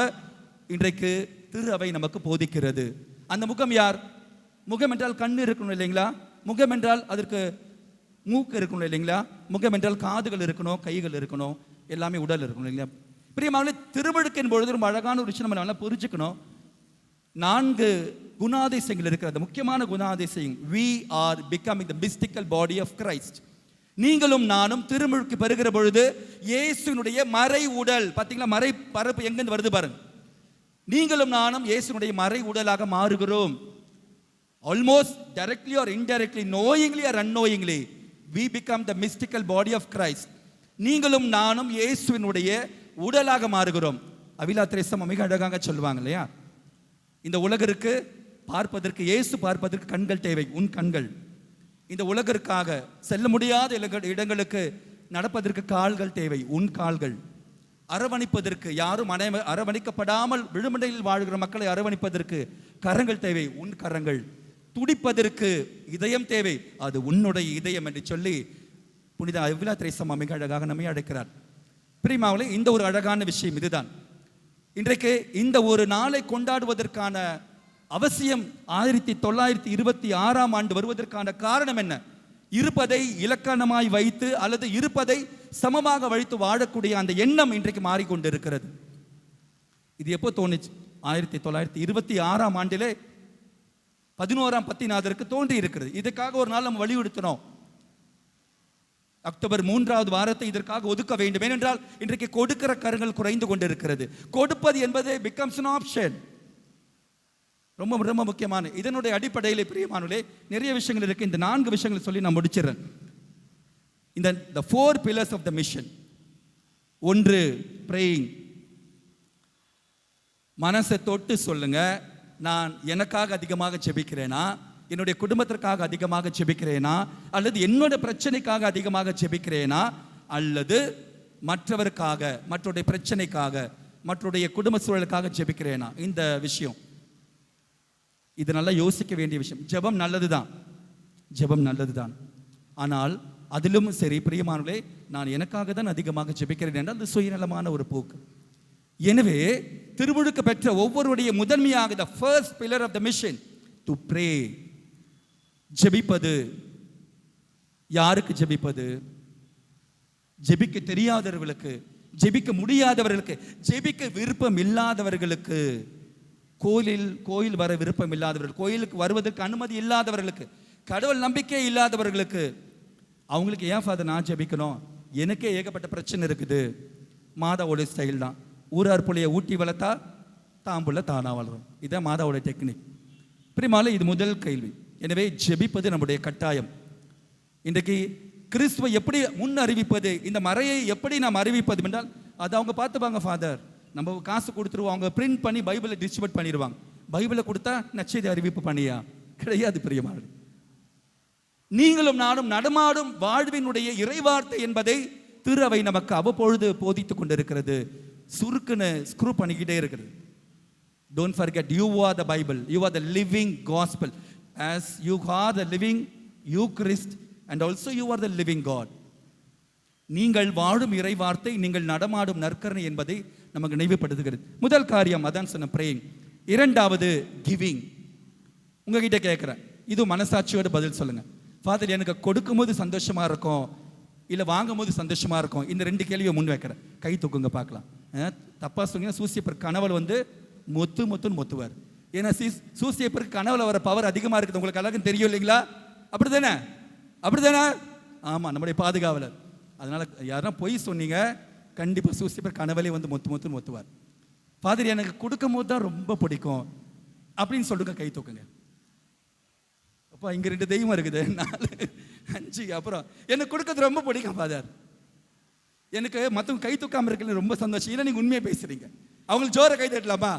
இன்றைக்கு திரு அவை நமக்கு போதிக்கிறது. அந்த முகம் யார்? முகம் என்றால் கண்ணு இருக்கணும் இல்லைங்களா? முகம் என்றால் அதற்கு மூக்கு இருக்கணும் இல்லைங்களா? முகம் என்றால் காதுகள் இருக்கணும், கைகள் இருக்கணும், எல்லாமே உடல் இருக்கணும் இல்லைங்களா? பிரியமானவர்களே, திருவழுக்கின் பொழுது ரொம்ப அழகான ஒரு விஷயம் நம்ம நல்லா புரிஞ்சுக்கணும். 4 குணாதிசயங்கள் இருக்கிறது, முக்கியமான குணாதிசயம். We are becoming the mystical body of Christ. நீங்களும் நானும் திருமுழுக்கு பெறுகிற பொழுது இயேசுனுடைய மறை உடல், பார்த்தீங்களா, மறை பரப்பு எங்கிருந்து வருது பாருங்க. நீங்களும் நானும் இயேசுனுடைய மறை உடலாக மாறுகிறோம். Almost directly or indirectly, knowingly or unknowingly, we become the mystical body of Christ. நீங்களும் நானும் இயேசுவினுடைய உடலாக மாறுகிறோம். அவிலா திரேசா மிக அழகாக சொல்லுவாங்க இல்லையா, இந்த உலகிற்கு பார்ப்பதற்கு, இயேசு பார்ப்பதற்கு கண்கள் தேவை, உன் கண்கள். இந்த உலகிற்காக செல்ல முடியாத இடங்களுக்கு நடப்பதற்கு கால்கள் தேவை, உன் கால்கள். அரவணைப்பதற்கு, யாரும் அரவணைக்கப்படாமல் விழுமடையில் வாழ்கிற மக்களை அரவணைப்பதற்கு கரங்கள் தேவை, உன் கரங்கள். துடிப்பதற்கு இதயம் தேவை, அது உன்னுடைய இதயம் என்று சொல்லி புனித அவிலா திரேசா மிக அழகாக நம்மை அழைக்கிறார். பிரியமானவர்களே, இந்த ஒரு அழகான விஷயம் இதுதான். இன்றைக்கு இந்த ஒரு நாளை கொண்டாடுவதற்கான அவசியம் 1926ஆம் ஆண்டு வருவதற்கான காரணம் என்ன? இருப்பதை இலக்கணமாய் வைத்து அல்லது இருப்பதை சமமாக வைத்து வாழக்கூடிய அந்த எண்ணம் இன்றைக்கு மாறிக்கொண்டிருக்கிறது. இது எப்போ தோணுச்சு? 1926ஆம் ஆண்டிலே 11ஆம் பத்திநாதருக்கு தோன்றி இருக்கிறது. இதுக்காக ஒரு நாள் நம்ம வலியுறுத்தினோம். அக்டோபர் 3வது வாரத்தை இதற்காக ஒதுக்க வேண்டும். ஏனென்றால் இன்றைக்கு கொடுக்கிற கரங்கள் குறைந்து கொண்டிருக்கிறது. கொடுப்பது என்பது becomes an option. ரொம்ப ரொம்ப முக்கியமான இதனுடைய அடிப்படையில் பிரியமானவர்களே நிறைய விஷயங்கள் இருக்கு. இந்த 4 விஷயங்களை சொல்லி நான் முடிச்சிடறேன். இந்த the 4 pillars of the mission. 1, praying. மனசை தொட்டு சொல்லுங்க, நான் எனக்காக அதிகமாக ஜெபிக்கிறேனா, என்னுடைய குடும்பத்திற்காக அதிகமாக ஜெபிக்கிறேனா, அல்லது என்னோட பிரச்சனைக்காக அதிகமாக ஜெபிக்கிறேனா, அல்லது மற்றவருக்காக, மற்றவருடைய பிரச்சனைக்காக, மற்றவருடைய குடும்ப சூழலுக்காக ஜெபிக்கிறேனா? இந்த விஷயம் இது நல்லா யோசிக்க வேண்டிய விஷயம். ஜெபம் நல்லதுதான், ஜெபம் நல்லதுதான். ஆனால் அதிலும் சரி பிரியமானவர்களே, நான் எனக்காக தான் அதிகமாக ஜெபிக்கிறேன் என்றால் அது சுயநலமான ஒரு போக்கு. எனவே திருமுழுக்கு பெற்ற ஒவ்வொருடைய முதன்மையாக the first pillar of the mission to pray. ஜெபிப்பது. யாருக்கு ஜெபிப்பது? ஜெபிக்க தெரியாதவர்களுக்கு, ஜெபிக்க முடியாதவர்களுக்கு, ஜெபிக்க விருப்பம் இல்லாதவர்களுக்கு, கோயில் வர விருப்பம் இல்லாதவர்கள், கோயிலுக்கு வருவதற்கு அனுமதி இல்லாதவர்களுக்கு, கடவுள் நம்பிக்கை இல்லாதவர்களுக்கு. அவங்களுக்கு ஏன் ஃபாதர் நான் ஜெபிக்கணும்? எனக்கே ஏகப்பட்ட பிரச்சனை இருக்குது. மாதாவோட ஸ்டைல் தான், ஊரார் புள்ளைய ஊட்டி வளர்த்தா தாம்புள்ள தானா வளரும். இதான் மாதாவோட டெக்னிக். பிரியமானவர்களே, இது முதல் கேள்வி. எனவே ஜெபிப்பது நம்முடைய கட்டாயம். இன்றைக்கு கிறிஸ்துவை எப்படி முன் அறிவிப்பது, இந்த மறையை எப்படி நாம் அறிவிப்பது என்றால் அதை அவங்க பார்த்துப்பாங்க. ஃபாதர் நம்ம காசு கொடுத்துருவோம், அவங்க பிரிண்ட் பண்ணி பைபிளை டிஸ்ட்ரிபியூட் பண்ணிடுவாங்க. பைபிளை கொடுத்தா நற்செய்தி அறிவிப்பு பண்ணியா? கிடையாது பிரியமானவர்களே. நீங்களும் நானும் நடமாடும் வாழ்வினுடைய இறைவார்த்தை என்பதை திரு அவை நமக்கு அவ்வப்பொழுது போதித்துக் கொண்டிருக்கிறது. சுருக்குன்னு ஸ்க்ரூ பண்ணிக்கிட்டே இருக்கிறது. Don't forget, you are the Bible, you are the living gospel. As you are the living Eucharist and also you are the living God. நீங்கள் வாழும் இறைவார்த்தை, நீங்கள் நடமாடும் நற்கருணை என்பதை நமக்கு நினைவுபடுத்துகிறது. முதல் காரியம் அதான் சொன்ன பிரேயிங். இரண்டாவது கிவிங். உங்ககிட்ட கேட்குறேன், இது மனசாட்சியோடு பதில் சொல்லுங்க. ஃபாதர் எனக்கு கொடுக்கும்போது சந்தோஷமா இருக்கும், இல்லை வாங்கும் போது சந்தோஷமா இருக்கும். இந்த 2 கேள்வியை முன் வைக்கிறேன். கை தூக்குங்க பார்க்கலாம். தப்பா சொன்னீங்கன்னா சூசியப்பர் கனவுல வந்து மொத்துன்னு மொத்துவார். ஏன்னா சூசியப்பருக்கு கனவுல வர பவர் அதிகமாக இருக்குது. உங்களுக்கு எல்லாருக்கும் தெரியும் இல்லைங்களா? அப்படிதானே? அப்படிதானே? ஆமாம், நம்முடைய பாதுகாவலர். அதனால யாரும் பொய் சொன்னீங்க, கண்டிப்பாக சூசியப்பர் கனவுலே வந்து மொத்துன்னு மொத்துவார். ஃபாதர் எனக்கு கொடுக்கும் போது தான் ரொம்ப பிடிக்கும் அப்படின்னு சொல்லுங்க. கை தூக்குங்க. அப்போ இங்கே 2 தெய்வம் இருக்குது, 4 5. அப்புறம் எனக்கு கொடுக்கறது ரொம்ப பிடிக்கும் ஃபாதர். எனக்கு மற்றவங்க கை தூக்காமல் இருக்கல ரொம்ப சந்தோஷம். இல்லை நீங்கள் உண்மையாக பேசுகிறீங்க. அவங்களுக்கு ஜோரை கை தட்டலாமா?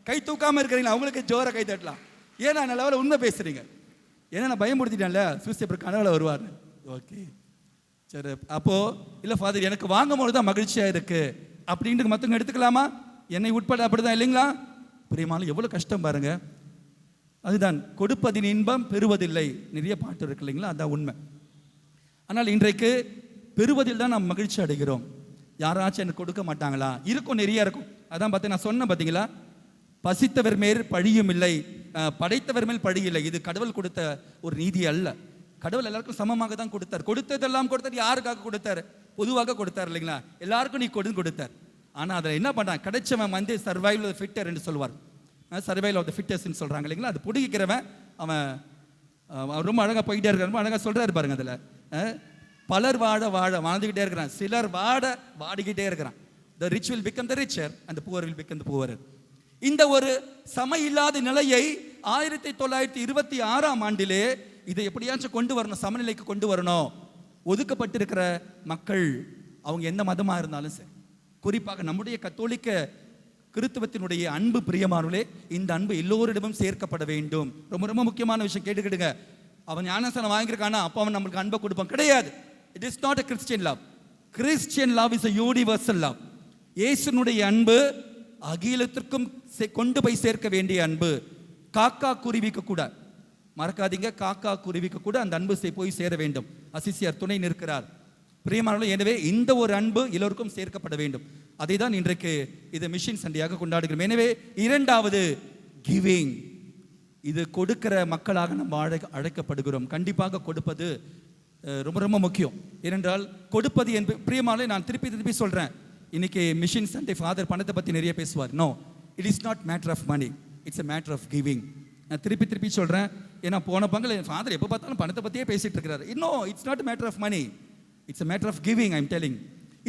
கை தூக்காமல் இருக்கிறீங்களா? அவங்களுக்கு ஜோரை கை தட்டலாம். ஏன்னா நல்ல லெவலில் உண்மை பேசுகிறீங்க. ஏன்னா நான் பயன்படுத்திட்டேன்ல, சூசியப்பர் கனவுல வருவார். ஓகே சரி. அப்போது இல்லை ஃபாதர் எனக்கு வாங்கும் போது தான் மகிழ்ச்சியாக இருக்குது அப்படின்ட்டு மற்றவங்க எடுத்துக்கலாமா? என்னை உட்பட அப்படி தான் இல்லைங்களா? பிரியமான எவ்வளோ கஷ்டம் பாருங்க. அதுதான் கொடுப்பதின் இன்பம் பெறுவதில்லை. நிறைய பாட்டு இருக்கு இல்லைங்களா? அதுதான் உண்மை. ஆனால் இன்றைக்கு பெறுவதில் தான் நாம் மகிழ்ச்சி அடைகிறோம். யாராச்சும் எனக்கு கொடுக்க மாட்டாங்களா? இருக்கும், நிறைய இருக்கும். அதான் பார்த்து நான் சொன்னேன் பார்த்தீங்களா, பசித்தவர் மேல் பழியும் இல்லை, படைத்தவர் மேல் பழி இல்லை. இது கடவுள் கொடுத்த ஒரு நீதி அல்ல. கடவுள் எல்லாருக்கும் சமமாக தான் கொடுத்தார். கொடுத்ததெல்லாம் கொடுத்தார். யாருக்காக கொடுத்தார்? பொதுவாக கொடுத்தார் இல்லைங்களா? எல்லாருக்கும் நீ கொடுத்தார். ஆனால் அதில் என்ன பண்ணான்? கிடைச்சவன் வந்து சர்வைவல் ஆஃப் த ஃபிட்டர் என்று சொல்வார். சர்வைவல் ஆஃப் த ஃபிட்டர்ஸ்ன்னு சொல்கிறாங்க இல்லைங்களா? அது பிடிக்கிறவன் அவன் ரொம்ப அழகாக போயிட்டே இருக்கார். ரொம்ப அழகாக சொல்கிறாரு பாருங்க. அதில் பலர் வாழ வாழ்ந்துகிட்டே இருக்கிறான், சிலர் வாடிக்கிட்டே இருக்கிறான். The rich will become the richer and the poor will become the poorer. இந்த ஒரு சம இல்லாத நிலையை 1926ஆம் ஆண்டிலே இதை எப்படியாச்சும் கொண்டு வரணும், சமநிலைக்கு கொண்டு வரணும். ஒதுக்கப்பட்டிருக்கிற மக்கள் அவங்க எந்த மதமாக இருந்தாலும் சரி, குறிப்பாக நம்முடைய கத்தோலிக்க கிறித்துவத்தினுடைய அன்பு பிரியமானவர்களே, இந்த அன்பு எல்லோரிடமும் சேர்க்கப்பட வேண்டும். ரொம்ப ரொம்ப முக்கியமான விஷயம் கேட்டுக்கிடுங்க. அவன் ஞானஸ்தானம் வாங்கியிருக்கானா அப்போ அவன் நம்மளுக்கு அன்பை கொடுப்பான்? கிடையாது. It is not a Christian love. Christian love is a universal love. இயேசுனுடைய அன்பு அகிலத்திற்கும் கொண்டு போய் சேர்க்க வேண்டிய அன்பு. காக்கா குருவிக்கு கூட, மறக்காதீங்க, காக்கா குருவிக்கு கூட அந்த அன்பு போய் சேர வேண்டும். அசிசியார் துணை நிற்கிறார். பிரியமானவர்களே, எனவே இந்த ஒரு அன்பு எல்லோருக்கும் சேர்க்கப்பட வேண்டும். அதை தான் இன்றைக்கு இது மிஷன் சண்டையாக கொண்டாடுகிறோம். எனவே இரண்டாவது கிவிங், இது கொடுக்கிற மக்களாக நம்ம அழைக்கப்படுகிறோம். கண்டிப்பாக கொடுப்பது ரொம்ப ரொம்ப முக்கியம். ஏனென்றால் கொடுப்பது என்பது, பிரியமானவர்களே, நான் திருப்பி சொல்றேன், இன்னைக்கு மிஷன் சண்டே ஃபாதர் பணத்தை பற்றி நிறைய பேசுவார். No, it is not matter of money, it's a matter of giving. நான் திருப்பி சொல்றேன், ஏன்னா போன பங்கில் ஃபாதர் எப்போ பார்த்தாலும் பணத்தை பற்றியே பேசிட்டு இருக்கிறார். இன்னும் it's not matter of money, it's a matter of giving. I am telling.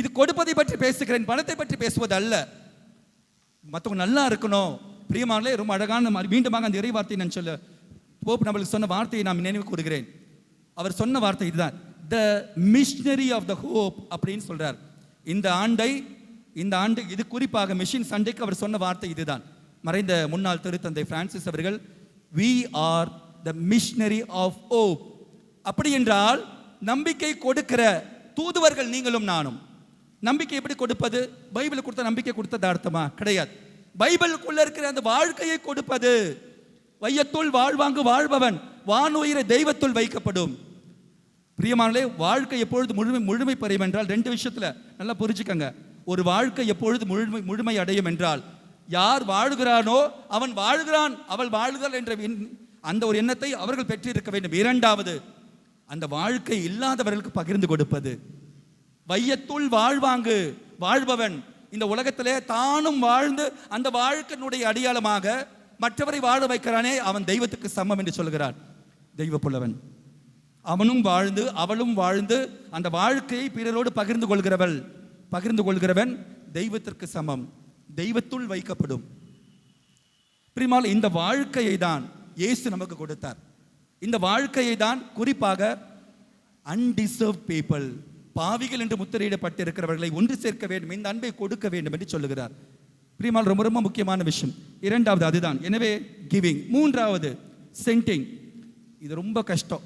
இது கொடுப்பதை பற்றி பேசுகிறேன், பணத்தை பற்றி பேசுவது அல்ல. மற்றவங்க நல்லா இருக்கணும். பிரியமானே, ரொம்ப அழகான மீண்டுமாக அந்த இறை வார்த்தையை நான் சொல்ல, போப் நம்மளுக்கு சொன்ன வார்த்தையை நான் நினைவு கூறுகிறேன். அவர் சொன்ன வார்த்தை இதுதான், த மிஷனரி ஆஃப் த ஹோப் அப்படின்னு சொல்றார். இந்த ஆண்டு இது குறிப்பாக மிஷன் சண்டைக்கு அவர் சொன்ன வார்த்தை இதுதான். மறைந்த முன்னாள் திருத்தந்தை பிரான்சிஸ் அவர்கள், we are the missionary of hope. அப்படி என்றால் நம்பிக்கை கொடுக்கிற தூதுவர்கள் நீங்களும் நானும். நம்பிக்கை எப்படி கொடுப்பது? பைபிள் கொடுத்த நம்பிக்கை கொடுத்தது அர்த்தமா? கிடையாது. பைபிளுக்குள்ள இருக்கிற அந்த வாழ்க்கையை கொடுப்பது. வையத்துள் வாழ்வாங்கு வாழ்பவன் வானுயிரை தெய்வத்துள் வைக்கப்படும். பிரியமானே, வாழ்க்கை எப்பொழுது முழுமை பெறும் என்றால் ரெண்டு விஷயத்துல நல்லா புரிஞ்சுக்கங்க. ஒரு வாழ்க்கை எப்பொழுது முழுமை அடையும் என்றால், யார் வாழுகிறானோ அவன் வாழ்கிறான், அவள் வாழ்கிறாள் என்ற அந்த ஒரு எண்ணத்தை அவர்கள் பெற்றிருக்க வேண்டும். இரண்டாவது, அந்த வாழ்க்கை இல்லாதவர்களுக்கு பகிர்ந்து கொடுப்பது. வையத்துள் வாழ்வாங்கு வாழ்பவன், இந்த உலகத்திலே தானும் வாழ்ந்து அந்த வாழ்க்கையினுடைய அடையாளமாக மற்றவரை வாழ வைக்கிறானே, அவன் தெய்வத்துக்கு சமம் என்று சொல்கிறார் தெய்வ புலவன். அவனும் வாழ்ந்து அவளும் வாழ்ந்து அந்த வாழ்க்கையை பிறரோடு பகிர்ந்து கொள்கிறவன் தெய்வத்திற்கு சமம், தெய்வத்துள் வைக்கப்படும். பிரியமானவர்களே, இந்த வாழ்க்கையை தான் இயேசு நமக்கு கொடுத்தார். இந்த வாழ்க்கையை தான் குறிப்பாக அன்டிசர்வ் பீப்பிள், பாவிகள் என்று முத்திரையிடப்பட்டிருக்கிறவர்களை ஒன்று சேர்க்க வேண்டும், இந்த அன்பை கொடுக்க வேண்டும் என்று சொல்லுகிறார். பிரியமானவர்களே, ரொம்ப ரொம்ப முக்கியமான விஷயம். இரண்டாவது அதுதான். எனவே கிவிங். மூன்றாவது சென்டிங். இது ரொம்ப கஷ்டம்.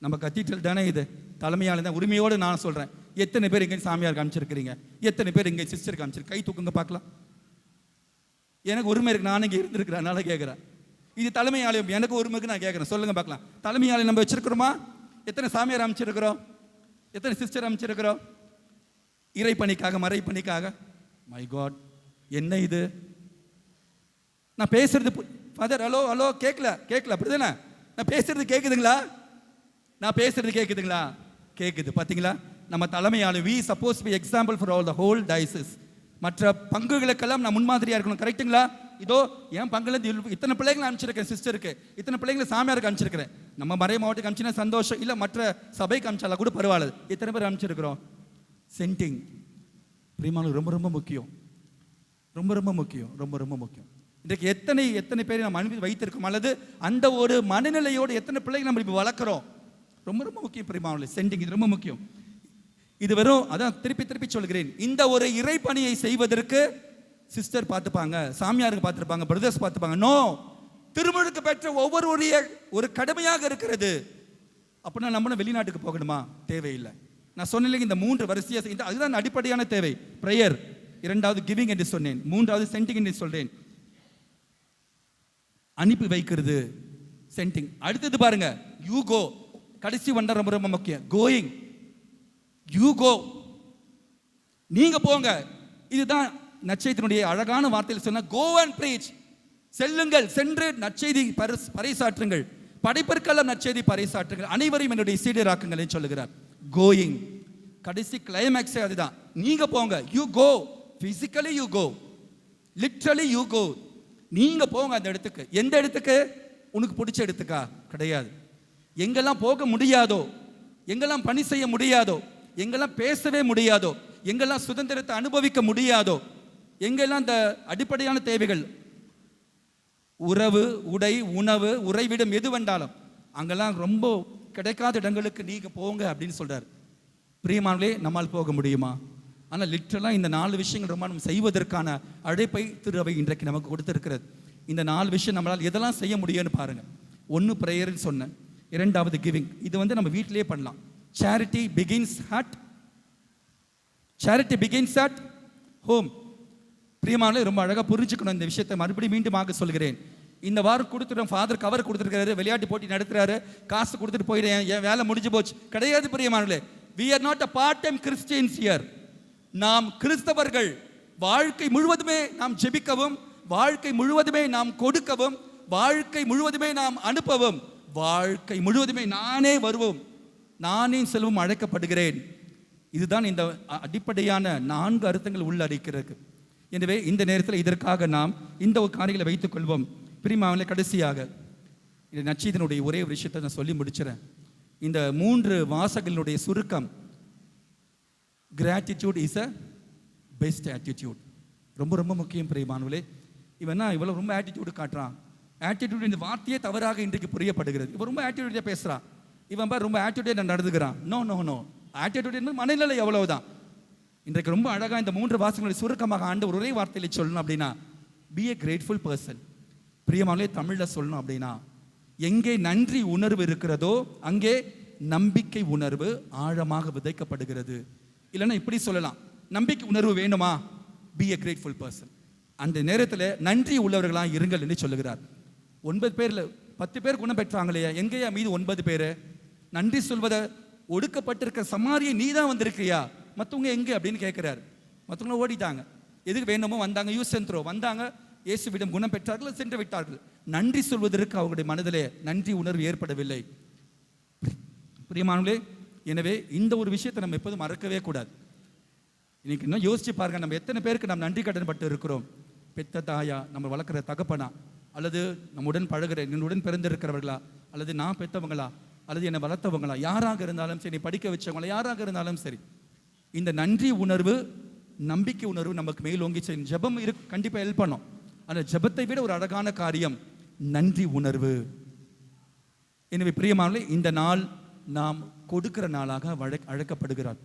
நம்ம கத்தீட்ரல் தானே இது, தலைமையாளர் தான், உரிமையோடு நான் சொல்கிறேன். எத்தனை பேர் இங்கே சாமியார் காமிச்சிருக்கிறீங்க? எத்தனை பேர் இங்கே சிஸ்டர் காமிச்சிருக்கு? கை தூக்குங்க பார்க்கலாம். எனக்கு உரிமை இருக்கு, நான் இங்கே இருந்திருக்கிறேன், அதனால கேட்குறேன். இது தலைமை ஆலயம், எனக்கு உரிமை இருக்கு, நான் கேட்குறேன். சொல்லுங்க பார்க்கலாம். தலைமை ஆலயம் நம்ம வச்சிருக்கிறோமா? எத்தனை சாமியார் அமைச்சிருக்கிறோம்? எத்தனை சிஸ்டர் அமைச்சிருக்கிறோம்? இறை பணிக்காக, மறை பணிக்காக. மை காட், என்ன இது? நான் பேசுறது ஃபாதர், ஹலோ கேட்கல அப்படிதானே? நான் பேசுறது கேட்குதுங்களா? கேட்குது. பார்த்தீங்களா? நம்ம தலைமை ஆளு, we suppose be example for all the whole diocese. மற்ற பங்குகளுக்கெல்லாம் நான் முன்மாதிரியா இருக்கணும். கரெக்டுங்களா? இதோ என் பங்குல இத்தனை பிள்ளைங்களை அனுப்பிச்சிருக்கேன், சிஸ்டருக்கு இத்தனை பிள்ளைங்களை சாமியாருக்கு அனுப்பிச்சிருக்கிறேன். நம்ம மறை மாவட்டத்துக்கு அனுப்பிச்சினா சந்தோஷம், இல்லை மற்ற சபைக்கு அனுப்பிச்சாலா கூட பரவாயில்ல. இத்தனை பேர் அனுப்பிச்சிருக்கிறோம். சென்டிங் பிரியமானவர்களே, ரொம்ப ரொம்ப முக்கியம். இன்றைக்கு எத்தனை பேரை நம்ம அனுப்பி வைத்திருக்கோம், அல்லது அந்த ஒரு மனநிலையோடு எத்தனை பிள்ளைகள் நம்ம இப்போ வளர்க்குறோம். ரொம்ப ரொம்ப முக்கியம் பிரியமானவர்களே, சென்டிங். இது ரொம்ப முக்கியம். இது வெறும், அதான் திருப்பி சொல்கிறேன், இந்த ஒரு இறை பணியை செய்வதற்கு சிஸ்டர் பார்த்துப்பாங்க, சாமியாருக்கு பார்த்துருப்பாங்க, பிரதர்ஸ் பார்த்துப்பாங்க. நோ, திருமுழுக்கு பெற்ற ஒவ்வொருவருடைய ஒரு கடமையாக இருக்கிறது. அப்படின்னா நம்ம வெளிநாட்டுக்கு போகணுமா? தேவையில்லை. நான் சொன்னேன், இந்த மூன்று வரிசையா, அதுதான் அடிப்படையான தேவை. பிரேயர், இரண்டாவது கிவிங் என்று சொன்னேன், மூன்றாவது சென்டிங் என்று சொல்றேன். அனுப்பி வைக்கிறது சென்டிங். அடுத்தது பாருங்க, யூ கோ. கடைசி ஒன்றரை ரொம்ப ரொம்ப முக்கியம். கோயிங், யூ கோ, நீங்க போங்க. இதுதான் நற்செய்தியினுடைய அழகான வார்த்தையில் சொன்ன, கோ அண்ட் பிரீச், செல்லுங்கள், சென்று நற்செய்தி பறைசாற்றுங்கள், படைப்பிற்கெல்லாம் நற்செய்தி பறைசாற்றுங்கள், அனைவரையும் என்னுடைய சீடராக்குங்கள் சொல்லுகிறார். கோயிங், கடைசி கிளைமேக்ஸே அதுதான். நீங்க போங்க, you go, physically you go, literally you go. நீங்க போங்க அந்த இடத்துக்கு. எந்த இடத்துக்கு? உனக்கு பிடிச்ச இடத்துக்கா? கிடையாது. எங்கெல்லாம் போக முடியாதோ, எங்கெல்லாம் பணி செய்ய முடியாதோ, எங்கெல்லாம் பேசவே முடியாதோ, எங்கெல்லாம் சுதந்திரத்தை அனுபவிக்க முடியாதோ, எங்கெல்லாம் இந்த அடிப்படையான தேவைகள் உறவு, உடை, உணவு, உறைவிடம் எது வேண்டாலும் அங்கெல்லாம் ரொம்ப கிடைக்காத இடங்களுக்கு நீங்க போங்க அப்படின்னு சொல்றாரு. பிரியமானவர்களே, நம்மால் போக முடியுமா? ஆனால் லிட்டரலாக இந்த 4 விஷயங்கள் ரொம்ப நம்ம செய்வதற்கான அழைப்பை திரு அவை இன்றைக்கு நமக்கு கொடுத்திருக்கிறது. இந்த 4 விஷயம் நம்மளால் எதெல்லாம் செய்ய முடியும்னு பாருங்க. 1 ப்ரேயர்னு சொன்னேன், 2வது கிவிங். இது நம்ம வீட்டிலேயே பண்ணலாம். Charity begins at home. பிரியமானவர்களே, ரொம்ப அழகாக புரிஞ்சுக்கணும் இந்த விஷயத்தை. மறுபடியும் மீண்டுமாக சொல்கிறேன். இந்த வாரம் கொடுத்துட்டோம், ஃபாதர் கவர் கொடுத்துருக்காரு, விளையாட்டு போட்டி நடத்துறாரு, காசு கொடுத்துட்டு போயிடுறேன், என் வேலை முடிஞ்சு போச்சு கிடையாது. பிரியமானவர்களே, we are not a part-time Christians here. நாம் கிறிஸ்தவர்கள். வாழ்க்கை முழுவதுமே நாம் ஜெபிக்கவும், வாழ்க்கை முழுவதுமே நாம் கொடுக்கவும், வாழ்க்கை முழுவதுமே நாம் அனுப்பவும், வாழ்க்கை முழுவதுமே நானே வருவோம், நானே செல்வம் அழைக்கப்படுகிறேன். இதுதான் இந்த அடிப்படையான 4 அர்த்தங்கள் உள்ளடக்கிறது. எனவே இந்த நேரத்தில் இதற்காக நாம் இந்த ஒரு காரியங்களை வைத்துக் கொள்வோம். பிரியமானவர்களே, கடைசியாக இந்த நற்செய்தியினுடைய ஒரே ஒரு விஷயத்தை நான் சொல்லி முடிச்சிடறேன். இந்த 3 வாசகங்களுடைய சுருக்கம், gratitude is a best attitude. ரொம்ப ரொம்ப முக்கியம். பிரியமானவர்களே, இவனா இவ்வளோ ரொம்ப ஆட்டிடியூடு காட்டுறான். ஆட்டிடியூட் இந்த வார்த்தையே தவறாக இன்றைக்கு புரியப்படுகிறது. இவன் ரொம்ப ஆட்டிடியூடாக பேசுகிறான், இவன் பார் ரொம்ப ஆட்டிடியூடாக நடந்துக்கிறான். நோ நோ நோ, ஆட்டிடியூட் என்பது மனநிலை எவ்வளவுதான். இன்றைக்கு ரொம்ப அழகாக இந்த 3 வாசகங்களை சுருக்கமாக ஆண்டவர் ஒரே வார்த்தையில் சொல்லணும் அப்படின்னா, பி எ கிரேட்ஃபுல் பர்சன். பிரியமானவர்களே, தமிழில் சொல்லணும் அப்படின்னா, எங்கே நன்றி உணர்வு இருக்கிறதோ அங்கே நம்பிக்கை உணர்வு ஆழமாக விதைக்கப்படுகிறது. இல்லைன்னா இப்படி சொல்லலாம், நம்பிக்கை உணர்வு வேணுமா, பி எ கிரேட்ஃபுல் பர்சன். அந்த நேரத்தில் நன்றி உள்ளவர்களாக இருங்கள் என்று சொல்லுகிறார். 9 பேர்ல 10 பேர் குணம் பெற்றாங்களே, எங்கேயா மீது 9 பேர்? நன்றி சொல்வதை ஒடுக்கப்பட்டிருக்க சமாரியை நீ தான் வந்திருக்கியா, மற்றவங்க எங்கே அப்படின்னு கேட்கிறாரு. மற்றவங்களும் ஓடிட்டாங்க, எதுக்கு வேணுமோ வந்தாங்க, யூஸ் அண்ட் த்ரோ வந்தாங்க, இயேசுவிடம் குணம் பெற்றார்கள், சென்று விட்டார்கள். நன்றி சொல்வதற்கு அவங்களுடைய மனதிலே நன்றி உணர்வு ஏற்படவில்லை. பிரியமானவர்களே, எனவே இந்த ஒரு விஷயத்தை நம்ம எப்போதும் மறக்கவே கூடாது. இன்னைக்கு இன்னும் யோசிச்சு பாருங்க, நம்ம எத்தனை பேருக்கு நம்ம நன்றி கடன் பட்டு இருக்கிறோம். பெத்த தாயா, நம்ம வளர்க்குற தகப்பனா, அல்லது நம்முடன் பழகிற என்னுடன் பிறந்திருக்கிறவர்களா, அல்லது நான் பெற்றவங்களா, அல்லது என்னை வளர்த்தவங்களா, யாராக இருந்தாலும் சரி, படிக்க வச்சவங்களா, யாராக இருந்தாலும் சரி, இந்த நன்றி உணர்வு, நம்பிக்கை உணர்வு நமக்கு மேலோங்கி செய்யும். ஜெபம் கண்டிப்பாக ஹெல்ப் பண்ணும். அந்த ஜெபத்தை விட ஒரு அழகான காரியம் நன்றி உணர்வு. எனவே பிரியமானவர்களே, இந்த நாள் நாம் கொடுக்கிற நாளாக அழைக்கப்படுகிறார்.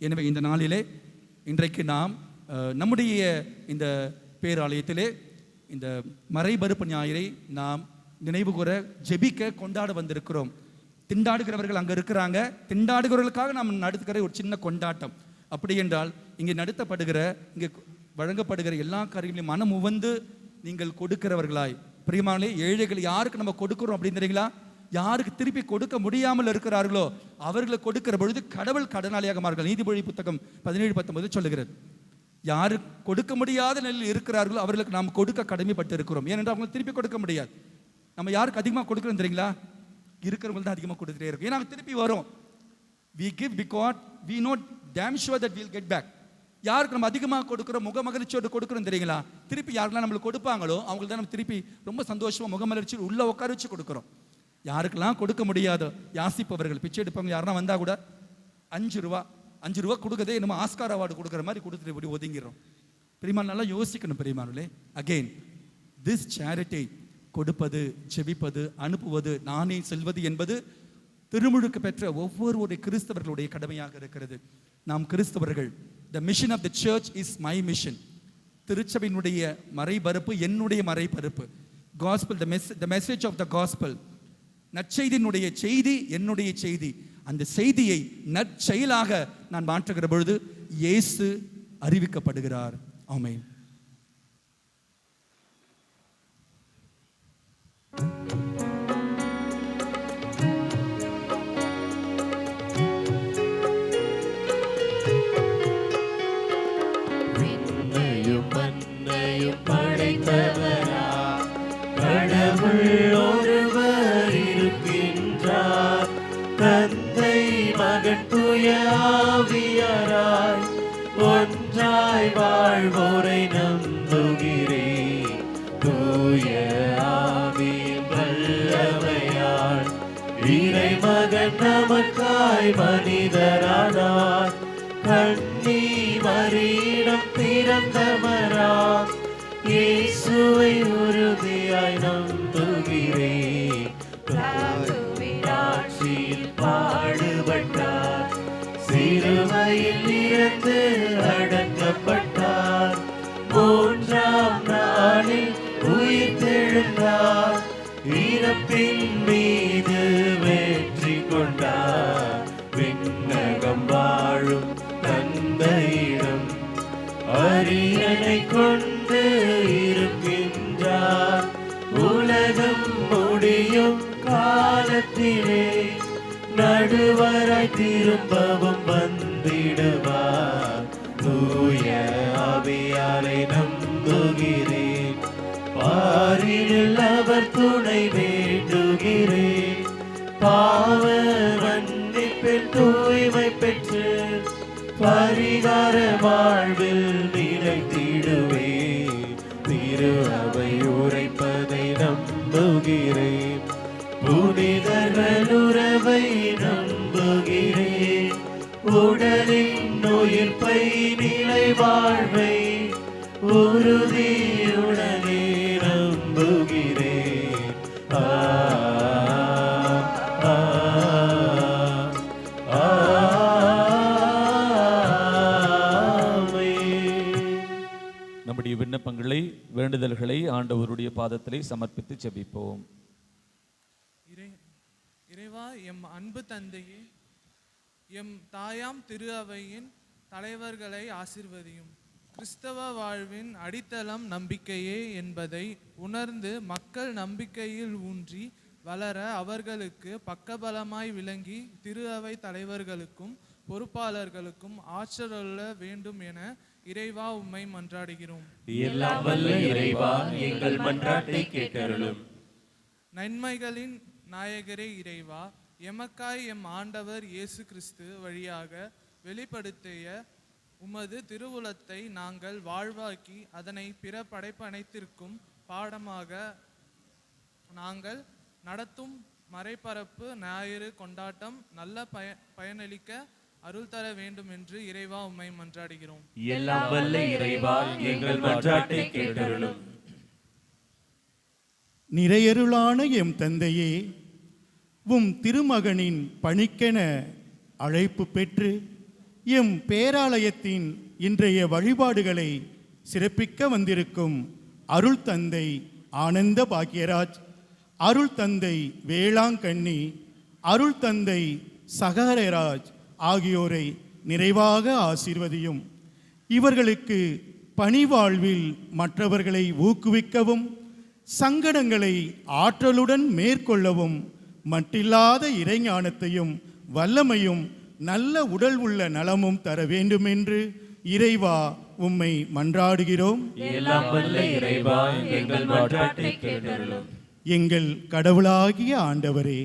எனவே இந்த நாளிலே இன்றைக்கு நாம் நம்முடைய இந்த பேராலயத்திலே இந்த மறைபறுப்பு ஞாயிறை நாம் நினைவு கூற, ஜெபிக்க, கொண்டாட வந்திருக்கிறோம். திண்டாடுகிறவர்கள் அங்கே இருக்கிறாங்க. திண்டாடுகிறவர்களுக்காக நாம் நடத்துகிற ஒரு சின்ன கொண்டாட்டம். அப்படி என்றால் இங்கே நடத்தப்படுகிற, இங்கே வழங்கப்படுகிற எல்லா காரியங்களையும் மனம் உவந்து நீங்கள் கொடுக்கிறவர்களாய், பிரியமானே, ஏழைகள் யாருக்கு நம்ம கொடுக்கிறோம் அப்படின்னு தெரியுங்களா? யாருக்கு திருப்பி கொடுக்க முடியாமல் இருக்கிறார்களோ அவர்களை கொடுக்கிற பொழுது கடவுள் கடனாளியாக மாறுகிறார். நீதிமொழி புத்தகம் 17:19 சொல்லுகிறது. யாரு கொடுக்க முடியாத நிலையில் இருக்கிறார்களோ அவர்களுக்கு நாம் கொடுக்க கடமைப்பட்டு இருக்கிறோம். ஏனென்றால் அவங்களுக்கு திருப்பி கொடுக்க முடியாது. நம்ம யாருக்கு அதிகமாக கொடுக்குறோம் தெரியுங்களா? இருக்கிறவங்க தான் அதிகமாக கொடுத்துட்டே இருக்கும். ஏன்னா திருப்பி வரும். we give because we know damn sure that we'll get back. யாருக்கு நம்ம அதிகமாக கொடுக்குறோம், முகமகிழ்ச்சியோடு கொடுக்குறோம் தெரியுங்களா? திருப்பி யாருக்கெல்லாம் நம்மளுக்கு கொடுப்பாங்களோ அவங்களுக்கு தான் நம்ம திருப்பி ரொம்ப சந்தோஷமாக முகமகிழ்ச்சி உள்ள உட்கார வச்சு கொடுக்குறோம். யாருக்கெல்லாம் கொடுக்க முடியாதோ, யாசிப்பவர்கள், பிச்சை எடுப்பவங்க யாருன்னா வந்தால் கூட 5 ரூபா கொடுக்கதே நம்ம ஆஸ்கார் அவார்டு கொடுக்குற மாதிரி கொடுத்துட்டு இப்படி ஒதுங்கிடுறோம். பெரியமா நல்லா யோசிக்கணும் பெரியமானே. அகெயின் திஸ் சேரிட்டி, கொடுப்பது, ஜெபிப்பது, அனுப்புவது, நானே செல்வது என்பது திருமுழுக்கு பெற்ற ஒவ்வொரு கிறிஸ்தவர்களுடைய கடமையாக இருக்கிறது. நாம் கிறிஸ்தவர்கள், the mission of the church is my mission. திருச்சபையினுடைய மறைபரப்பு என்னுடைய மறைபரப்பு. gospel, the message of the gospel, நற்செய்தியினுடைய செய்தி என்னுடைய செய்தி. அந்த செய்தியை நற்செயலாக நான் மாற்றுகிற பொழுது இயேசு அறிவிக்கப்படுகிறார். ஆமென். படைத்தவரா கடவுள் ஒருவர் இருக்கின்றார், தந்தை மகன் தூய ஆவியாராய் ஒன்றாய் வாழ்வோரை நம்புகிறேன். தூய ஆவியின் வல்லமையால் இறைமகன் நமக்காய் மனிதரானார். கன்னி மரியிடம் பிறந்தவராம் இயேசுவை உறுதியாய் நம்புகிறேன். ஆட்சியில் பாடுபட்டார், சிலுவையில் இருந்து அடக்கப்பட்டார், மூன்றாம் நாளில் உயிர்த்தெழுந்தார், இறப்பின் மீது வெற்றி கொண்டார். விண்ணகம் வாழும் தந்தையிடம் அரியணை கொண்டு இருக்கின்றார். உலகம் முடியும் காலத்திலே நடுவராய் திரும்பவும் வந்திடுவார். தூய ஆவியாரை நம்புகிறேன், பாரினில் அவர் துணை வேண்டுகிறேன். பாவ மன்னிப்பில் தூய்மை பெற்று பரிகார வாழ்வில் நிலைத்திடுவே. திரு அவை உரைப்பதை நம்புகிறேன், புனிதர்கள் உறவை நம்புகிறேன். உடலின் உயிர்ப்பை நிலை வாழ்வை உறுதியுடனே நம்புகிறேன். நம்முடைய விண்ணப்பங்களை, வேண்டுதல்களை ஆண்டவருடைய பாதத்திலே சமர்ப்பித்து ஜெபிப்போம். இறைவா, எம் அன்பு தந்தையே, எம் தாயாம் திரு அவையின் தலைவர்களை ஆசிர்வதியும். கிறிஸ்தவ வாழ்வின் அடித்தளம் நம்பிக்கையே என்பதை உணர்ந்து மக்கள் நம்பிக்கையில் ஊன்றி வளர அவர்களுக்கு பக்கபலமாய் விளங்கி திரு அவை தலைவர்களுக்கும் பொறுப்பாளர்களுக்கும் ஆற்றலுள்ள வேண்டும் என இறைவா உம்மை மன்றாடுகிறோம். எல்லாம் வல்ல இறைவா, எங்கள் மன்றாட்டை கேட்டருளும். நன்மைகளின் நாயகரே இறைவா, எமக்காய் எம் ஆண்டவர் இயேசு கிறிஸ்து வழியாக வெளிப்படுத்திய உமது திருவுளத்தை நாங்கள் வாழ்வாக்கி அதனை பிற படைப்பு அனைத்திற்கும் பாடமாக நாங்கள் நடத்தும் மறைபரப்பு ஞாயிறு கொண்டாட்டம் நல்ல பயனளிக்க அருள் தர வேண்டும் என்று இறைவா உம்மை மன்றாடுகிறோம். எல்லாம் வல்ல இறைவா, எங்கள் மன்றாட்டை கேட்டருளும். நிறையருளான எம் தந்தையே, உம் திருமகனின் பணிக்கென அழைப்பு பெற்று எம் பேராலயத்தின் இன்றைய வழிபாடுகளை சிறப்பிக்க வந்திருக்கும் அருள் தந்தை ஆனந்த பாக்யராஜ், அருள் தந்தை வேளாங்கண்ணி, அருள் தந்தை சகாரராஜ் ஆகியோரை நிறைவாக ஆசீர்வதியும். இவர்களுக்கு பணிவாழ்வில் மற்றவர்களை ஊக்குவிக்கவும் சங்கடங்களை ஆற்றலுடன் மேற்கொள்ளவும் மட்டில்லாத இறைஞானத்தையும் வல்லமையும் நல்ல உடல் உள்ள நலமும் தர வேண்டும் என்று இறைவா உம்மை மன்றாடுகிறோம். எல்லாம் வல்ல இறைவா, எங்கள் மன்றாட்டை கேட்டருளும். எங்கள் கடவுளாகிய ஆண்டவரே,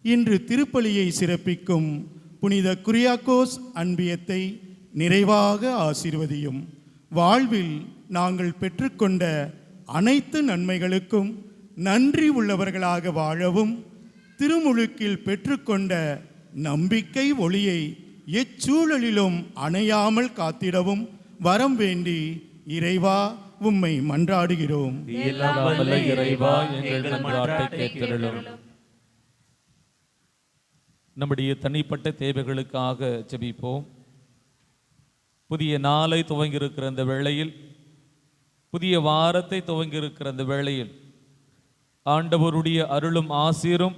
இன்று திருப்பலியை சிறப்பிக்கும் புனித குரியாக்கோஸ் அன்பியத்தை நிறைவாக ஆசீர்வதியும். வாழ்வில் நாங்கள் பெற்றுக்கொண்ட அனைத்து நன்மைகளுக்கும் நன்றி உள்ளவர்களாக வாழவும், திருமுழுக்கில் பெற்றுக்கொண்ட நம்பிக்கை ஒளியை எச்சூழலிலும் அணையாமல் காத்திடவும் வரம் வேண்டி இறைவா உம்மை மன்றாடுகிறோம். எல்லாம் வல்ல இறைவா, எங்கள் மன்றாட்டை கேட்டருளும். நம்முடைய தனிப்பட்ட தேவைகளுக்காக ஜெபிப்போம். புதிய நாளை துவங்கியிருக்கிற இந்த வேளையில், புதிய வாரத்தை துவங்கியிருக்கிற இந்த வேளையில் ஆண்டவருடைய அருளும் ஆசீரும்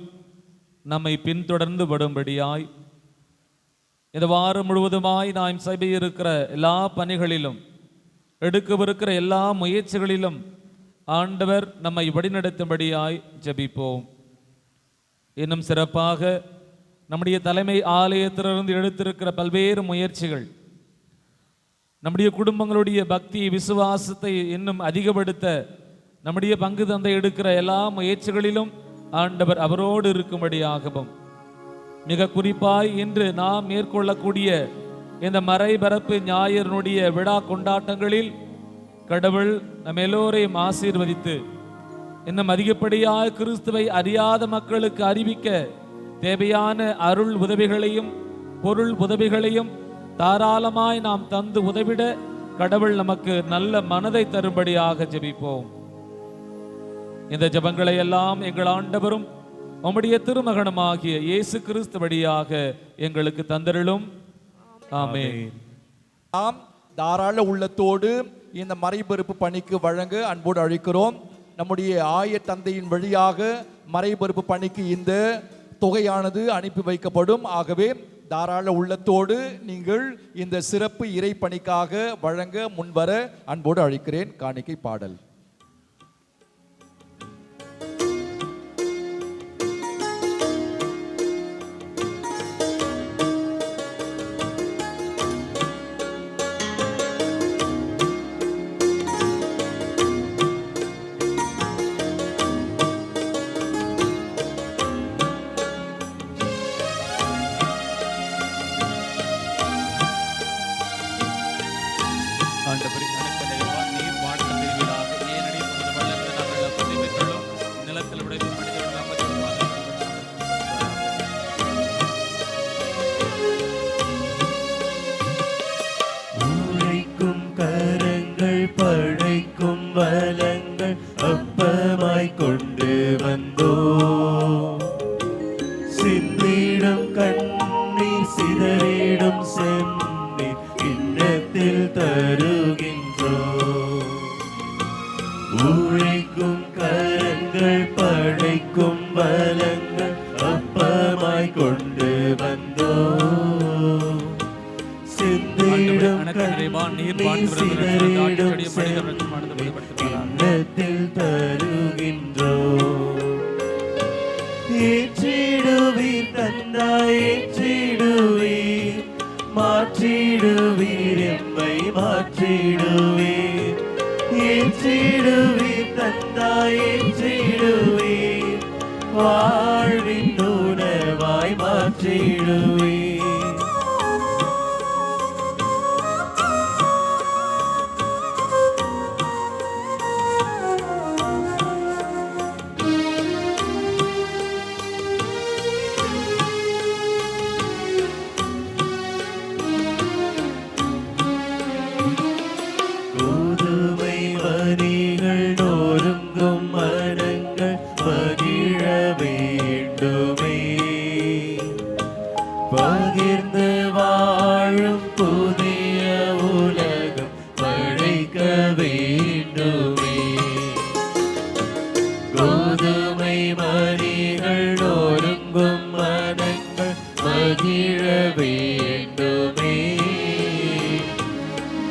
நம்மை பின்தொடர்ந்து வரும்படியாய் இந்த வாரம் முழுவதுமாய் நாம் செய்ய எல்லா பணிகளிலும், எடுக்கவிருக்கிற எல்லா முயற்சிகளிலும் ஆண்டவர் நம்மை வழிநடத்தும்படியாய் ஜெபிப்போம். இன்னும் சிறப்பாக நம்முடைய தலைமை ஆலயத்திலிருந்து எடுத்திருக்கிற பல்வேறு முயற்சிகள் நம்முடைய குடும்பங்களுடைய பக்தி விசுவாசத்தை இன்னும் அதிகப்படுத்த நம்முடைய பங்கு தந்தை எடுக்கிற எல்லா முயற்சிகளிலும் ஆண்டவர் அவரோடு இருக்கும்படியாகவும், மிக குறிப்பாய் இன்று நாம் மேற்கொள்ளக்கூடிய இந்த மறைபரப்பு ஞாயிறினுடைய விழா கொண்டாட்டங்களில் கடவுள் நம் எல்லோரையும் ஆசீர்வதித்து இன்னும் அதிகப்படியாக கிறிஸ்துவை அறியாத மக்களுக்கு அறிவிக்க தேவையான அருள் உதவிகளையும் பொருள் உதவிகளையும் தாராளமாய் நாம் தந்து உதவிட கடவுள் நமக்கு நல்ல மனதை தரும்படியாக ஜெபிப்போம். இந்த ஜெபங்களை எல்லாம் எங்கள் ஆண்டவரும் உம்முடைய திருமகனுமாகிய இயேசு கிறிஸ்து வழியாக எங்களுக்கு தந்தருளும். ஆமென். நாம் தாராள உள்ளத்தோடு இந்த மறைபொறுப்பு பணிக்கு வழங்க அன்போடு அழைக்கிறோம். நம்முடைய ஆய தந்தையின் வழியாக மறைபொறுப்பு பணிக்கு இந்த தொகையானது அனுப்பி வைக்கப்படும். ஆகவே தாராள உள்ளத்தோடு நீங்கள் இந்த சிறப்பு இறை பணிக்காக வழங்க முன்வர அன்போடு அழைக்கிறேன். காணிக்கை பாடல். ஆண்டவரே, அனைத்து இறைவா, நீர் வானத்தில் பெறுவீராக. ஏனெனில் உமது வல்லமை நாங்கள் அப்பத்தை பெற்றுள்ளோம். நிலத்தில் உடைத்து மனிதர்கள் அமைச்சிருவார்கள். உழைக்கும் கரங்கள் படைக்கும் வளங்கள் அப்பமாய் கொண்டு வந்தோ, சிந்திடும் கண்ணீர் சிதறிடும் செம்மீர் கிண்ணத்தில் தருகின்றோ. உழைக்கும் கரங்கள் படைக்கும் வளங்கள் அப்பமாய் கொண்டு வந்தோ, சிந்திடும் கண்ணீர் சிதறிடும் செம்மீர் கிண்ணத்தில் தருகின்றோ. ஏற்றிடுவீர் தந்தாய் ஏற்றிடுவீர், மாற்றிடுவீர் எம்மை மாற்றிடுவீர். ஏற்றிடுவீர் தந்தாய் ஏற்றிடுவீர், வாழ்வின் உணவாய் மாற்றிடுவீர். கோதுமை மணிகள் நொறுங்கும் மரங்கள் மகிழ வேண்டுமே, பகிர்ந்து வாழும் புதிய உலகம் படைக்க வேண்டுமே. கோதுமை மணிகள் நொறுங்கும் மரங்கள் மகிழ வேண்டுமே,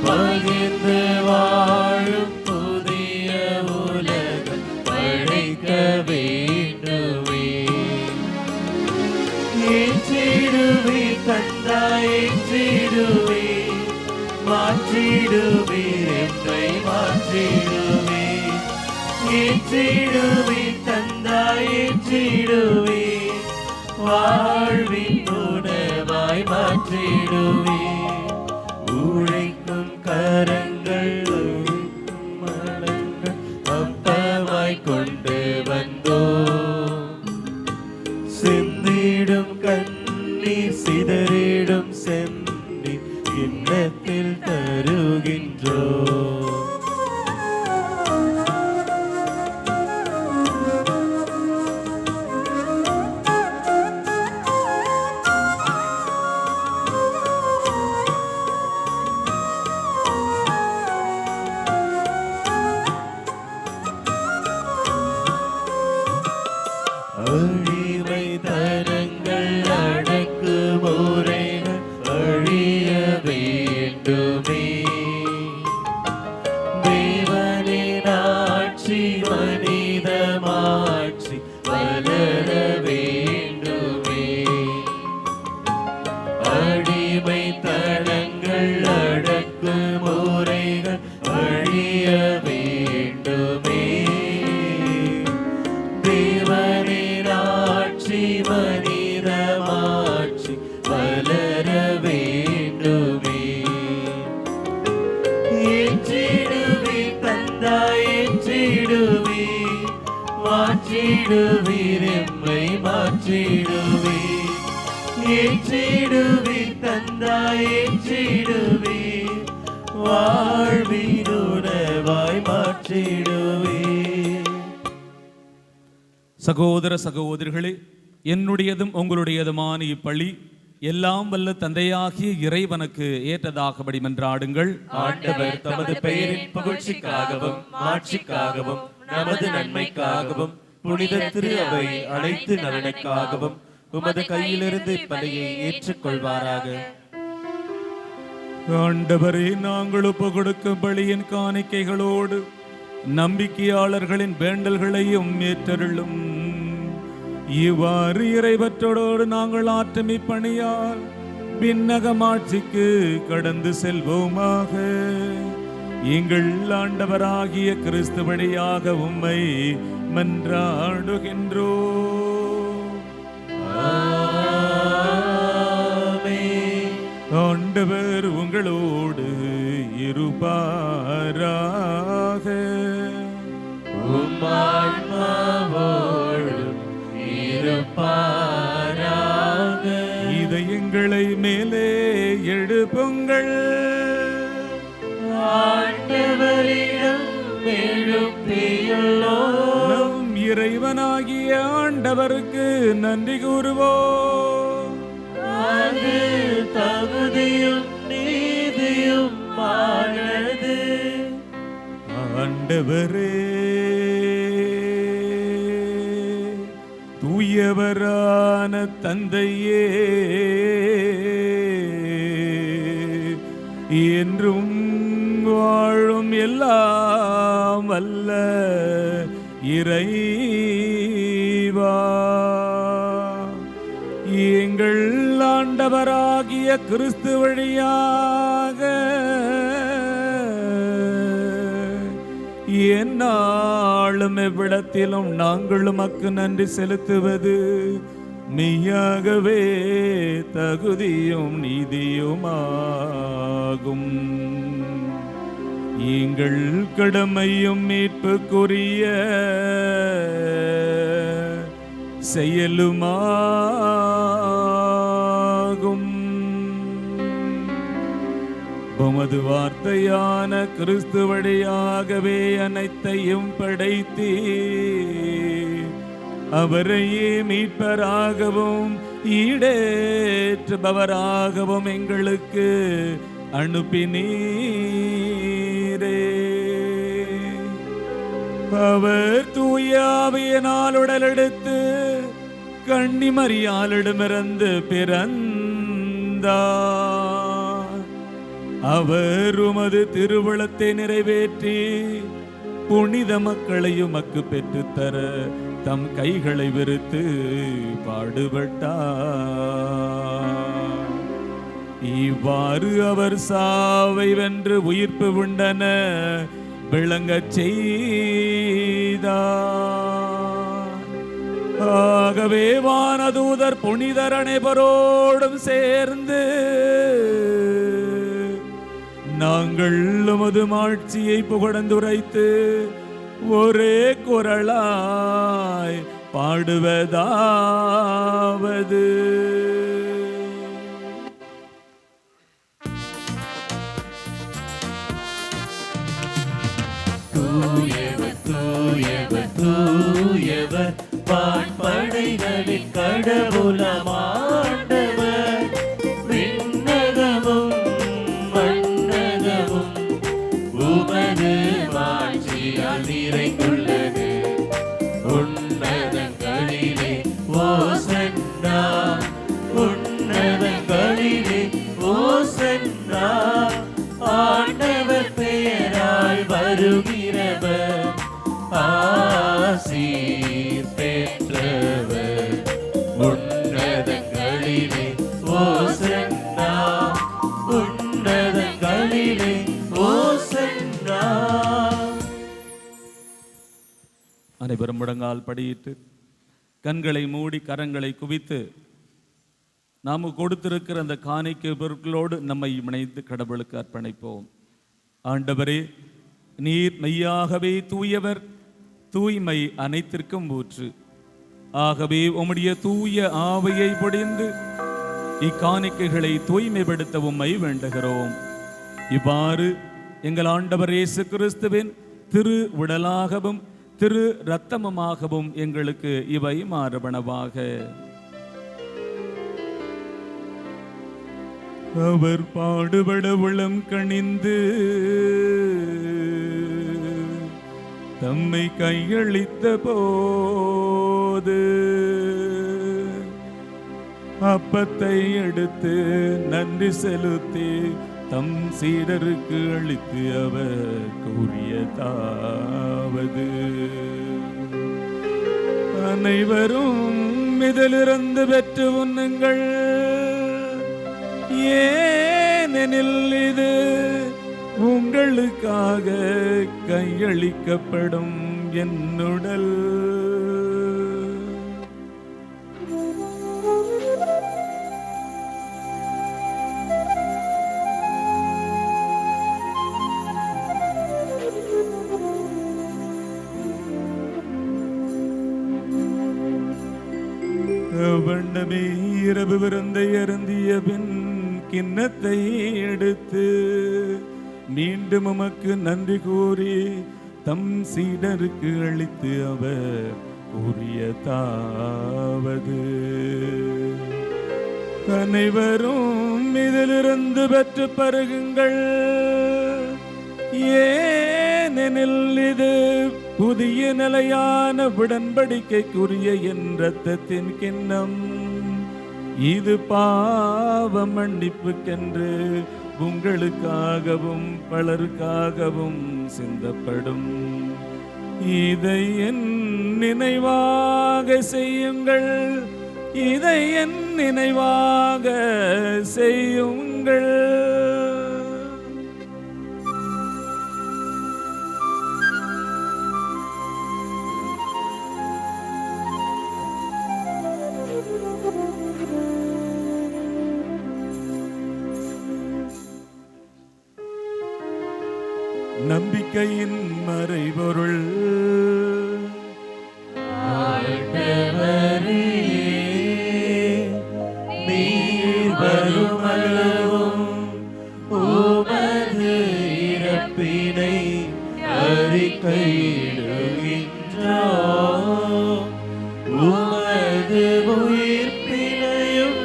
பகிர்ந்து வாழும் புதிய உலகம் படைக்க வேண்டுமே. ஏற்றிடுவீர் தந்தாய் ஏற்றிடுவீர், மாற்றிடுவீர் எம்மை மாற்றிடுவீர். ஏற்றிடுவீர் தந்தாய் ஏற்றிடுவீர், வாழ்வின் உணவாய் மாற்றிடுவீர். உழைக்கும் கரங்கள் உழைக்கும் மலங்கள் அப்பமாய் கொண்டு வந்தோ, சிந்திடும் கண்ணீர் சிதறிடும் செம்மீர் கிண்ணத்தில் தருகின்றோ. அழிவை தரங்கள் அடக்கு முறைகள் அழிய வேண்டுமே, தேவனின் ஆட்சி மனிதமாட்சி வளர வேண்டுமே. அடிமை தடங்கள் அடக்கு முறைகள் அழிய வேண்டுமே, தேவனின் ஆட்சி மனிதமாட்சி வளர வேண்டுமே. ஏற்றிடுவீர் தந்தாய் ஏற்றிடுவீர், மாற்றிடுவீர் எம்மை மாற்றிடுவீர். ஏற்றிடுவீர் தந்தாய் ஏற்றிடுவீர் வாழ்வினுணவாய் மாற்றிடுவீர். சகோதர சகோதரிகளே, என்னுடையதும் உங்களுடையதுமான இப்பள்ளி எல்லாம் வல்ல தந்தையாகிய இறைவனுக்கு ஏற்றதாகபடி மன்றாடுங்கள். ஆண்டவர் தமது பெயரின் புகழ்ச்சிக்காகவும் மாட்சிக்காகவும் நமது நன்மைக்காகவும் புனித திரு அவை அனைத்து நலனுக்காகவும் உமது கையிலிருந்து இப்பலியை ஏற்றுக்கொள்வாராக. ஆண்டவரே, நாங்கள் ஒப்பு கொடுக்கும் பலியின் காணிக்கைகளோடு நம்பிக்கையாளர்களின் வேண்டல்களையும் ஏற்றருளும். இவ்வாறு இறைவற்றோடு நாங்கள் ஆற்றும் இப்பணியால் விண்ணகமாட்சிக்கு கடந்து செல்வோமாக. எங்கள் ஆண்டவராகிய கிறிஸ்து வழியாக உம்மை மன்றாடுகின்றோம். ஆண்டவர் உங்களோடு இருப்பாராக. இதயங்களை மேலே எழுப்புங்கள். ஆண்டவரிடம் எழுப்பியுள்ளோம். நம் இறைவனாகிய ஆண்டவருக்கு நன்றி கூறுவோம். அது தகுதியும் நீதியும் ஆனது. ஆண்டவரே, தூயவரான தந்தையே, என்றும் வாழும் எல்லாம் வல்ல இறைவா, எங்கள் ஆண்டவராகிய கிறிஸ்து வழியாக எந்நாளும் எவ்விடத்திலும் நாங்கள் உமக்கு நன்றி செலுத்துவது மெய்யாகவே தகுதியும் நீதியுமாகும். எங்கள் கடமையும் மீட்புக்குரிய செயலுமாகும். உமது வார்த்தையான கிறிஸ்து வழியாகவே அனைத்தையும் படைத்தீ அவரையே மீட்பராகவும் ஈடேற்றுபவராகவும் எங்களுக்கு அனுப்பினீரே. அவர் தூய ஆவியினால் உடலெடுத்து கன்னிமரியாளிடமிருந்து பிறந்தார். அவர் உமது திருவுளத்தை நிறைவேற்றி புனித மக்களையும் உமக்கு பெற்றுத்தர தம் கைகளை விரித்து பாடுபட்டார். இவ்வாறு அவர் சாவை வென்று உயிர்ப்பு உண்டன விளங்கச் செய்தார். ஆகவே வானதூதர் புனிதர் அனைவரோடும் சேர்ந்து நாங்கள் உமது மாட்சியை புகழ்ந்துரைத்து ஒரே குரலாய் பாடுவதாவது: தூயவர் தூயவர் தூயவர் வான்படைகளின் கடவுளமாண்டவர். விண்ணகமும் மண்ணகமும் உமது மாட்சியால் நிறைந்துள்ளது. உன்னதங்களிலே ஓசன்னா, உன்னதங்களிலே ஓசன்னா. ஆண்டவர் பெயரால் வருகிறவர் ஆசீர் பெற்றவர். உன்னதங்களிலே ஓசன்னா, உன்னதங்களிலே ஓசன்னா. அனைவரும் முழங்கால் படியிட்டு கண்களை மூடி கரங்களை குவித்து நாம் கொடுத்திருக்கிற அந்த காணிக்கை பொருட்களோடு நம்மை இணைந்து கடவுளுக்கு அர்ப்பணிப்போம். ஆண்டவரே, நீர் மெய்யாகவே தூயவர், தூய்மை அனைத்திற்கும் ஊற்று. ஆகவே உம்முடைய தூய ஆவியை பொழிந்து இக்காணிக்கைகளை தூய்மைப்படுத்த உம்மை வேண்டுகிறோம். இவ்வாறு எங்கள் ஆண்டவர் இயேசு கிறிஸ்துவின் திரு உடலாகவும் திரு இரத்தமுமாகவும் எங்களுக்கு இவை மாறுபனவாக. அவர் பாடுபட உளம் கனிந்து தம்மை கையளித்த போது அப்பத்தை எடுத்து நன்றி செலுத்தி தம் சீடருக்கு அளித்து அவர் கூறியதாவது: அனைவரும் இதிலிருந்து பெற்று உண்ணுங்கள், ஏனெனில் இது உங்களுக்காக கையளிக்கப்படும் என் உடல். வண்ணமே இரவு விருந்தை அருந்திய பின் கிண்ணத்தை எடுத்து மீண்டும் உமக்கு நன்றி கூறி தம் சீடருக்கு அளித்து அவர் கூறியதாவது: அனைவரும் இதிலிருந்து பெற்று பருகுங்கள், ஏனெனில் இது புதிய நிலையான உடன்படிக்கைக்குரிய என் இரத்தத்தின் கிண்ணம். இது பாவ மன்னிப்புக்கென்று உங்களுக்காகவும் பலருக்காகவும் சிந்தப்படும். இதை என் நினைவாக செய்யுங்கள், இதை என் நினைவாக செய்யுங்கள். நம்பிக்கையின் மறைபொருள் நீர் வருமளவும் உமது இறப்பினை அறிக்கையிடுகின்றோம், உமது உயிர்ப்பினையும்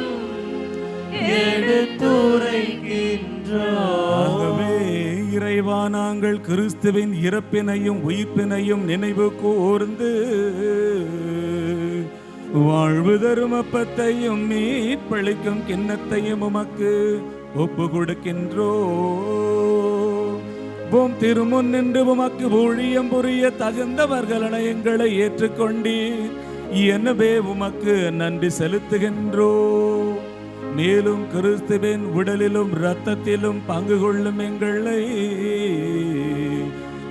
எடுத்துரைக்கின்றோம். இறைவா, நாங்கள் கிறிஸ்துவின் இறப்பினையும் உயிர்ப்பினையும் நினைவு கூர்ந்து வாழ்வு தரும் அப்பத்தையும் மீட்பளிக்கும் கிண்ணத்தையும் உமக்கு ஒப்பு கொடுக்கின்றோம். திருமுன் நின்று உமக்கு ஊழியம் புரிய தகுந்தவர்களென எங்களை ஏற்றுக்கொண்டீர். எனவே உமக்கு நன்றி செலுத்துகின்றோம். மேலும் கிறிஸ்துவின் உடலிலும் இரத்தத்திலும் பங்கு கொள்ளும் எங்களை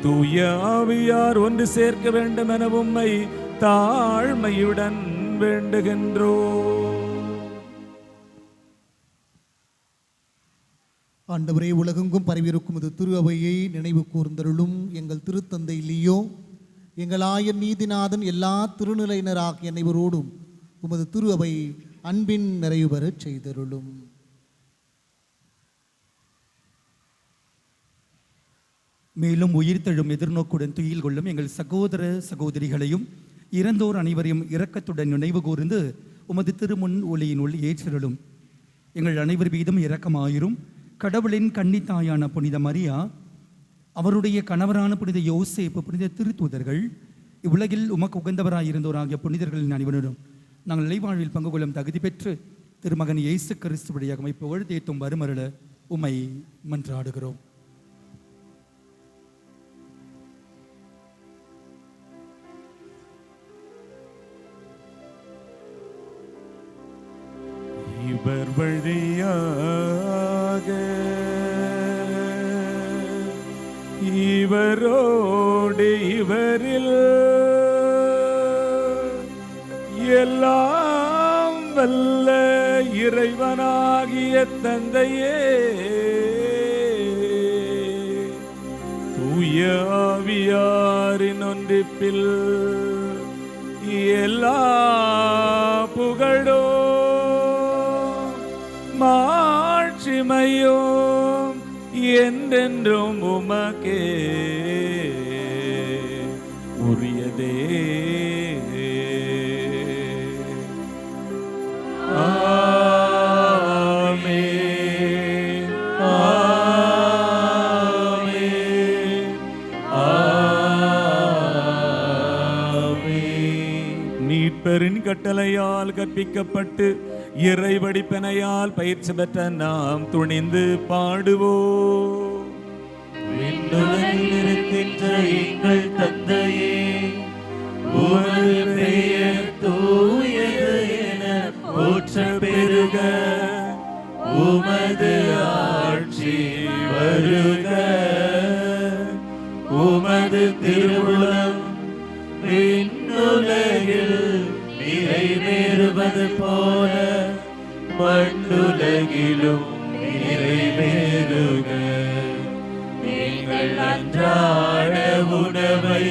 தூய ஆவியார் ஒன்று சேர்க்க வேண்டும் என உம்மை தாழ்மையுடன் வேண்டுகின்றோம். ஆண்டவரே, உலகெங்கும் பரவியிருக்கும் இது திரு அவையை நினைவு கூர்ந்தருளும். எங்கள் திருத்தந்தை லியோ, எங்கள் ஆயர் நீதிநாதன், எல்லா திருநிலையினராகிய அனைவரோடும் உமது திரு அவை அன்பின் நிறைவு பெறச் செய்தருளும். மேலும் உயிர்த்தெழும் எதிர்நோக்குடன் துயில் கொள்ளும் எங்கள் சகோதர சகோதரிகளையும் இறந்தோர் அனைவரையும் இரக்கத்துடன் நினைவு கூர்ந்து உமது திருமுன் ஒளியினுள் ஏற்றருளும். எங்கள் அனைவர் மீதும் இரக்கமாயிரும். கடவுளின் கன்னித்தாயான புனித மரியா, அவருடைய கணவரான புனித யோசேப்பு, புனித திருத்தூதர்கள், இவ்வுலகில் உமக்கு உகந்தவராயிருந்தோராகிய புனிதர்களின் அனைவரும் நாங்கள் நிலைவாழ்வில் பங்கு கொள்ளும் தகுதி பெற்று திருமகன் இயேசு கிறிஸ்து வழியாக உம்மை புகழ்ந்தேத்தும் வருமருள உம்மை மன்றாடுகிறோம். இவர் வழியாக இவரோடு இவரில் எல்லாம் வல்ல இறைவனாகிய தந்தையே, தூய ஆவியாரின் ஒன்றிப்பில் எல்லா புகழோ மகிமையும் என்றென்றும் உமக்கே உரியதே. ஆமென், ஆமென், ஆமென். மீட்பரின் கட்டளையால் கற்பிக்கப்பட்டு இறை வடிப்பனையால் பயிற்சி பெற்ற நாம் துணிந்து பாடுவோம். விண்ணுலகில் இருக்கின்ற எங்கள் தந்தையே, உமது பெயர் தூயது என போற்றப் பெறுக. உமது ஆட்சி வருக. உமது திருவுளம் விண்ணுலகில் நிறைவேறுவது போல மண்ணுலகிலும் நிறைவேறுக. எங்கள் அன்றாட உணவை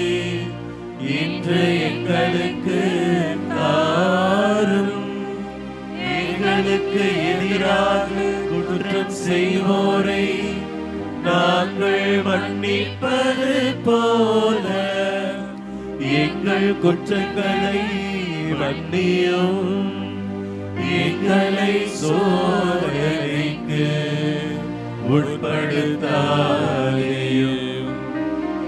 இன்று எங்களுக்கு தாரும். எங்களுக்கு எதிராக குற்றம் செய்வோரை நாங்கள் மன்னிப்பது போல எங்கள் குற்றங்களை மன்னியும். எங்களை சோதனைக்கு உட்படுத்தாதேயும்,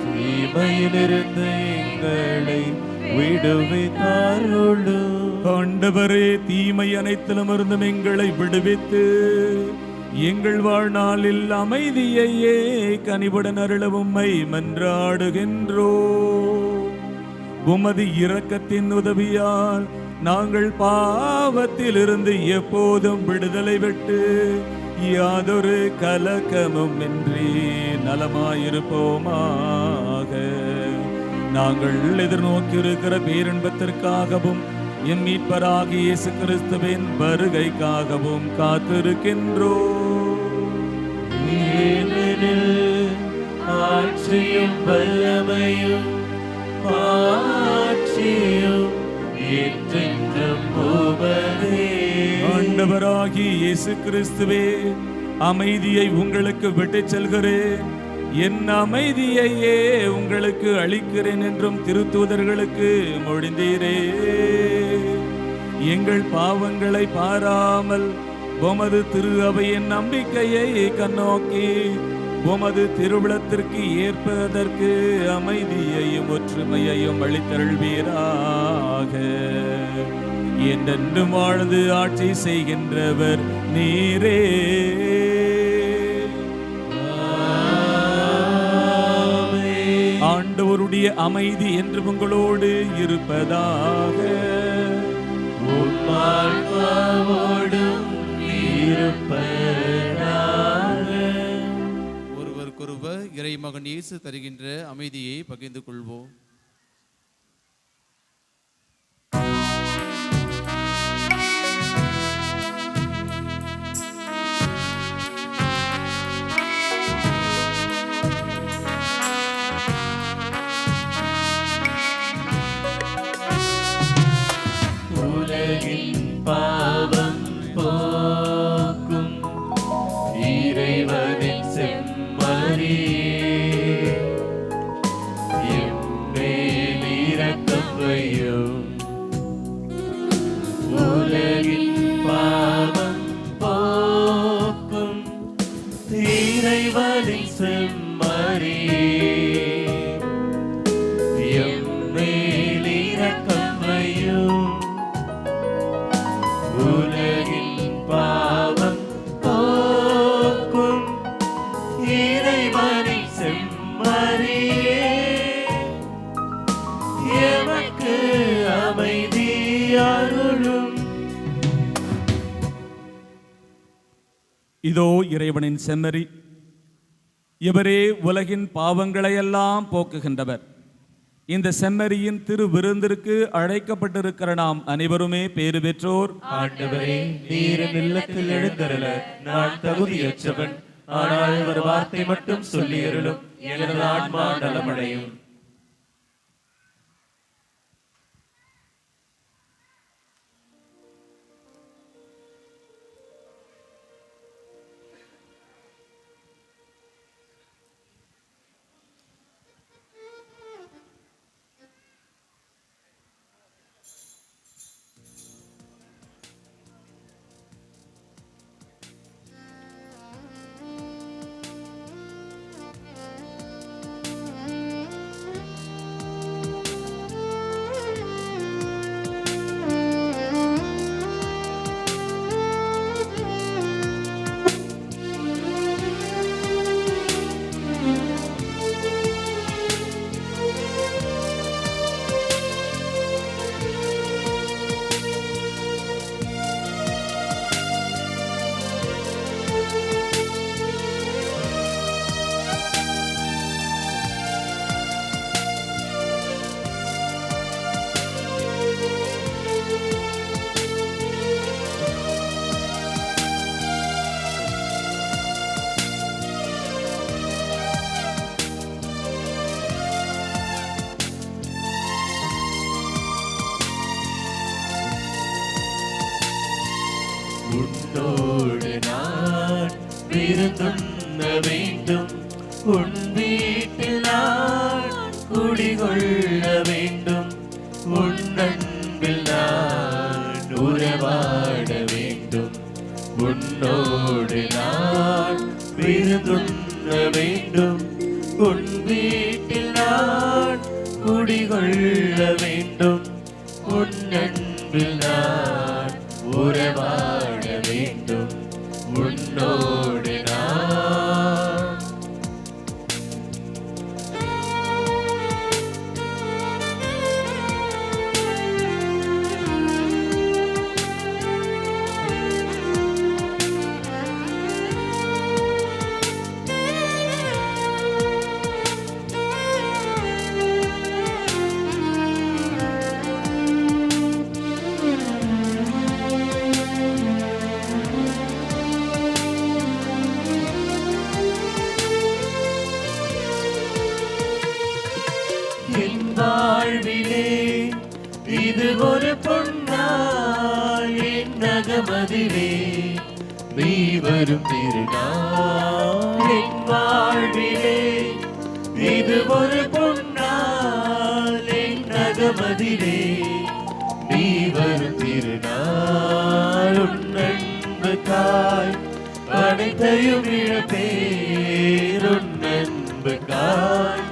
தீமையிலிருந்து எங்களை விடுவித்தாருளும். ஆண்டவரே, தீமை அனைத்திலும் இருந்தும் எங்களை விடுவித்து எங்கள் வாழ்நாளில் அமைதியையே கனிவுடன் அருள உம்மை மன்றாடுகின்றோ. உமது இரக்கத்தின் உதவியால் நாங்கள் பாவத்திலிருந்து எப்போதும் விடுதலை பெற்று யாதொரு கலக்கமும் இன்றி நலமாயிருப்போமாக. நாங்கள் எதிர்நோக்கியிருக்கிற பேரின்பத்திற்காகவும் எம் மீட்பராகிய இயேசு கிறிஸ்துவின் வருகைக்காகவும் காத்திருக்கின்றோம். ஆட்சியும் வல்லமையும் ஆட்சியும் என்றென்றும் உமதே. ஆண்டவராகிய இயேசு கிறிஸ்துவே, அமைதியை உங்களுக்கு விட்டுச் செல்கிறேன், என் அமைதியையே உங்களுக்கு அளிக்கிறேன் என்றும் திருத்தூதர்களுக்கு மொழிந்தீரே. எங்கள் பாவங்களை பாராமல் உமது திரு அவையின் நம்பிக்கையை கண்ணோக்கி உமது திருவிழத்திற்கு ஏற்பதற்கு அமைதியையும் ஒற்றுமையையும் அளித்தருள்வீராக. என்றென்றும் வாழ்ந்து ஆட்சி செய்கின்றவர் நீரே. ஆண்டவருடைய அமைதி என்று உங்களோடு இருப்பதாக. ஒருவருக்கொருவர் இறைமகன் இயேசு தருகின்ற அமைதியை பகிர்ந்து கொள்வோம். உலகின் பாவம் போக்கும் இறைவனின் செம்மறியே, எம்மேல் இரக்கம் வையும். உலகின் பாவம் போக்கும் இறைவனின் செம்மறியே, எம்மேல் இரக்கம் வையும். உலகின் பாவம் போக்கும் இறைவனின் செம்மறியே, எமக்கு அமைதி அருளும். இதோ இறைவனின் செம்மறி, இவரே உலகின் பாவங்களையெல்லாம் போக்குகின்றவர். இந்த செம்மறியின் திரு விருந்திற்கு அழைக்கப்பட்டிருக்கிற நாம் அனைவருமே பேறு பெற்றோர். ஆண்டவரே, நீர் என் இல்லத்தில் எழுந்தருள நான் தகுதியற்றவன். ஆனால் ஒரு வார்த்தை மட்டும் சொல்லி அருளும், எனது ஆன்மா நலமடையும். விருந்துண்ண வேண்டும், உன் வீட்டில் நான் குடிகொள்ள வேண்டும், உன் அன்பில் நான் உறவாட வேண்டும், உன்னோடு நான் விருந்துண்ண வேண்டும், உன் வீட்டில் நான் குடிகொள்ள வேண்டும், உன் அன்பில் நான் உறவாட வேண்டும், உன்னோடு நான். என் வாழ்விலே இது ஒரு பொன்னாள், என் நகமதிலே நீ வரும் திருநாள். என் வாழ்விலே இது ஒரு பொன்னாள், என் நகமதிலே நீ வரும் திருநாள். உன் அன்புக்காய் அனைத்தையும் இழப்பேன், உன் அன்புக்காய்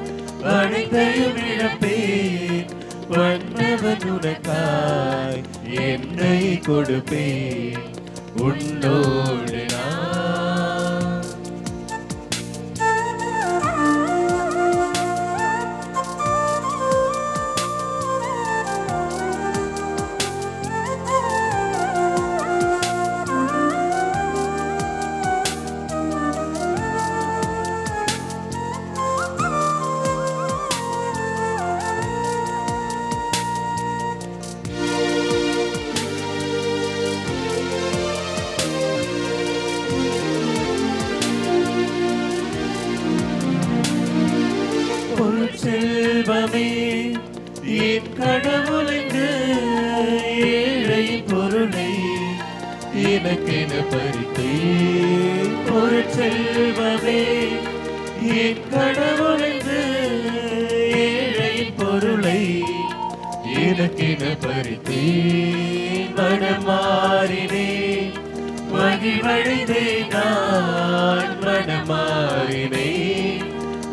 அனைத்தையும் இழப்பேன், வண்ணவன் உனக்காய் என்னை கொடுப்பேன், உன்னோடு நான். செல்வமே என் கடவுளுக்கு ஏழை பொருளை எனக்கென பறித்தேன். ஒரு செல்வமே என் கடவுளுக்கு ஏழை பொருளை எனக்கென பறித்தேன். மனமாறினேன் மகிழ்வடைந்தேன், நான் மனமாறினேன்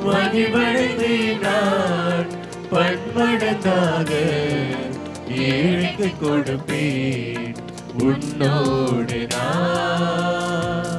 மகிழ்வடைந்தேன், நான் பன்மடங்காக ஏழைக்கு கொடுப்பேன், உன்னோடு நான்.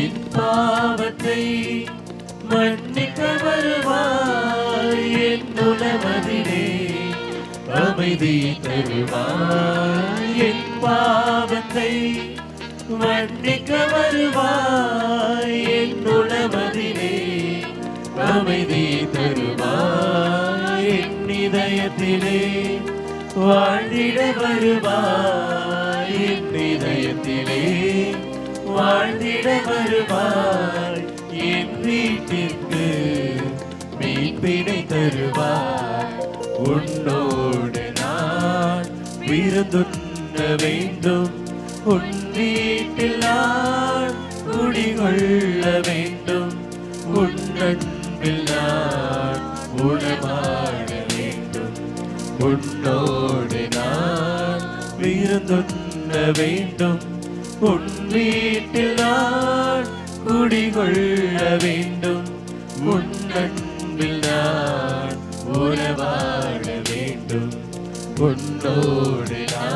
என் பாவத்தை மன்னிக்க வருவாய், என் உலமதிலே அமைதி தருவாய். என் பாவத்தை மன்னிக்க வருவாய், என் உலமதிலே அமைதி தருவாய். என் இதயத்திலே வாழ்ந்திட வருவாய், என் இதயத்திலே வாழ்ந்திட வருவாய். என் வீட்டிற்கு மீட்பினை தருவாய், உன்னோடு நான் விருந்துண்ண வேண்டும், உன் வீட்டில் நான் குடிகொள்ள வேண்டும், உன் அன்பில் நான் உணவாட வேண்டும், உன்னோடு நான் விருந்துண்ண வேண்டும், உன் வீட்டில் நான் குடிகொள்ள வேண்டும், உன் அன்பில் நான் உறவாட வேண்டும், உன்னோடு நான்.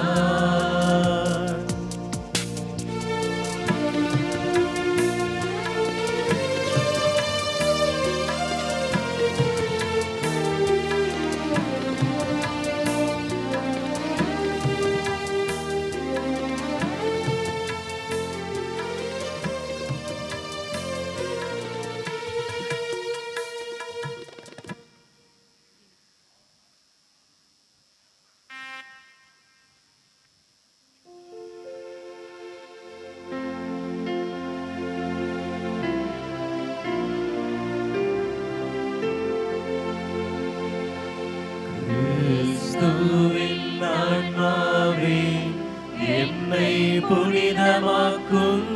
சின்னமாக்கும்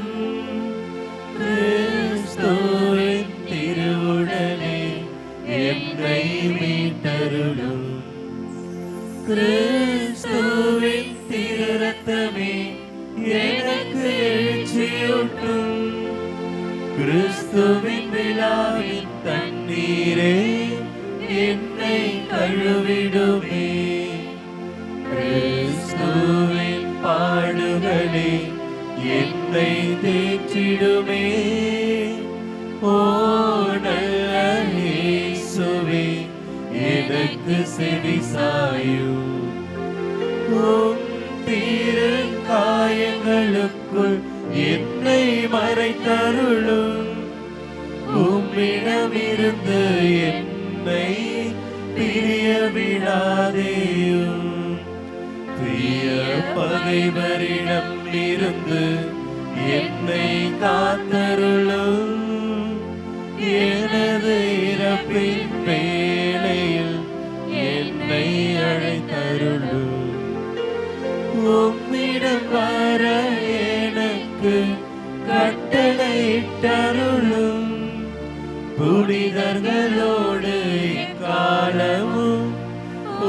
கிறிஸ்துவின் திருவுடலே என்னை மீட்டருளும். கிறிஸ்துவின் திரு ரத்தமே எனக்கு எழுச்சியூட்டும். கிறிஸ்துவின் விழாவின் தண்ணீரே என்னை கழுவிடுமே. கிறிஸ்துவின் பாடுகளே என்னை தேற்றிடுமே. ஓ நல்ல இயேசுவே, எனக்கு செவி சாயும். உம் திரு காயங்களுக்குள் என்னை மறைத்தருளும். உம்மிடமிருந்து என்னை பிரிய விடாதேயும். பிரிய பகைவரிடம் இருந்து என்னை காத்தருளும். எனது இறப்பின் வேளையில் என்னை அழைத்தருளும். உம்மிடம் வர எனக்கு கட்டளையிட்டருளும். புனிதர்களோடு காலமும்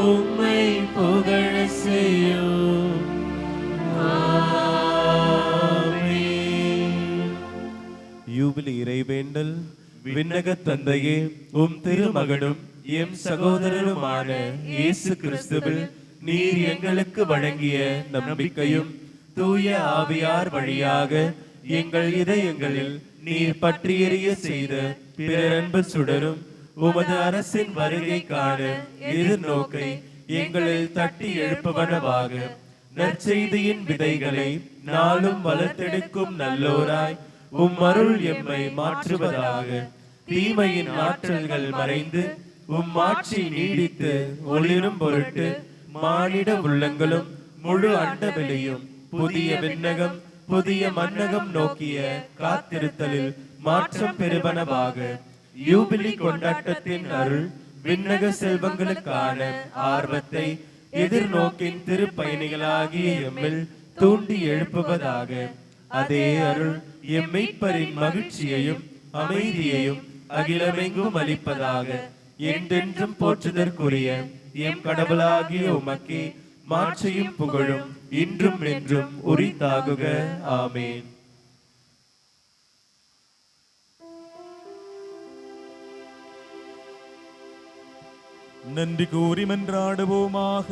உம்மை புகழ செய்யும். யூபிலி இறைவேண்டல். விண்ணகத் தந்தையே, உம் திருமகனும் எம் சகோதரருமான இயேசு கிறிஸ்துவில் நீர் எங்களுக்கு வழங்கிய நம்பிக்கையும் தூய ஆவியார் வழியாக எங்கள் இதயங்களில் நீர் பற்றி எரிய செய்த பிறரன்பு சுடரும் உமது அரசின் வருகை காண எதிர்நோக்கை எங்களில் தட்டி எழுப்பவனவாக நற்செய்தியின் விதைகளை நாளும் வளர்த்தெடுக்கும் நல்லோராய் உம் அருள் எம்மை மாற்றுவதாக. தீமையின் ஆற்றல்கள் மறைந்து உம் ஆட்சி நீடித்து ஒளிரும் பொருட்டு மானிட உள்ளங்களும் முழு அண்டவெளியும் புதிய விண்ணகம் புதிய மன்னகம் நோக்கிய காத்திருத்தலில் மாற்றம் பெறுவனவாக. யூபிலி கொண்டாட்டத்தின் அருள் விண்ணக செல்வங்களுக்கான ஆர்வத்தை எதிர்நோக்கின் திருப்பயணிகளாகிய எம்மில் தூண்டி எழுப்புவதாக. அதே அருள் எம் மீட்பரின் மகிழ்ச்சியையும் அமைதியையும் அகிலமெங்கும் அளிப்பதாக. என்றென்றும் போற்றுதற்குரிய எம் கடவுளாகிய உமக்கே மாட்சியும் புகழும் இன்றும் என்றும் உரித்தாகுக. ஆமேன். நன்றி கூறி மன்றாடுவோமாக.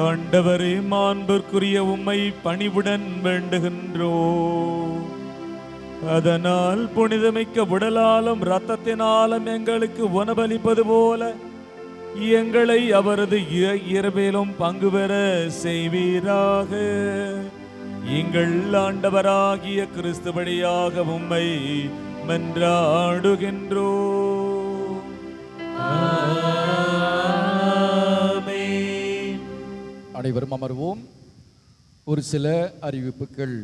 ஆண்டவரே, மாண்பிற்குரிய உம்மை பணிவுடன் வேண்டுகின்றோ. அதனால் புனிதமிக்க உடலாலும் இரத்தத்தினாலும் எங்களுக்கு உணவளிப்பது போல எங்களை அவரது இரவிலும் பங்கு பெற செய்வீராக. எங்கள் ஆண்டவராகிய கிறிஸ்து வழியாக உம்மை மன்றாடுகின்றோ. அனைவரும் அமர்வோம். ஒரு சில அறிவிப்புகள்.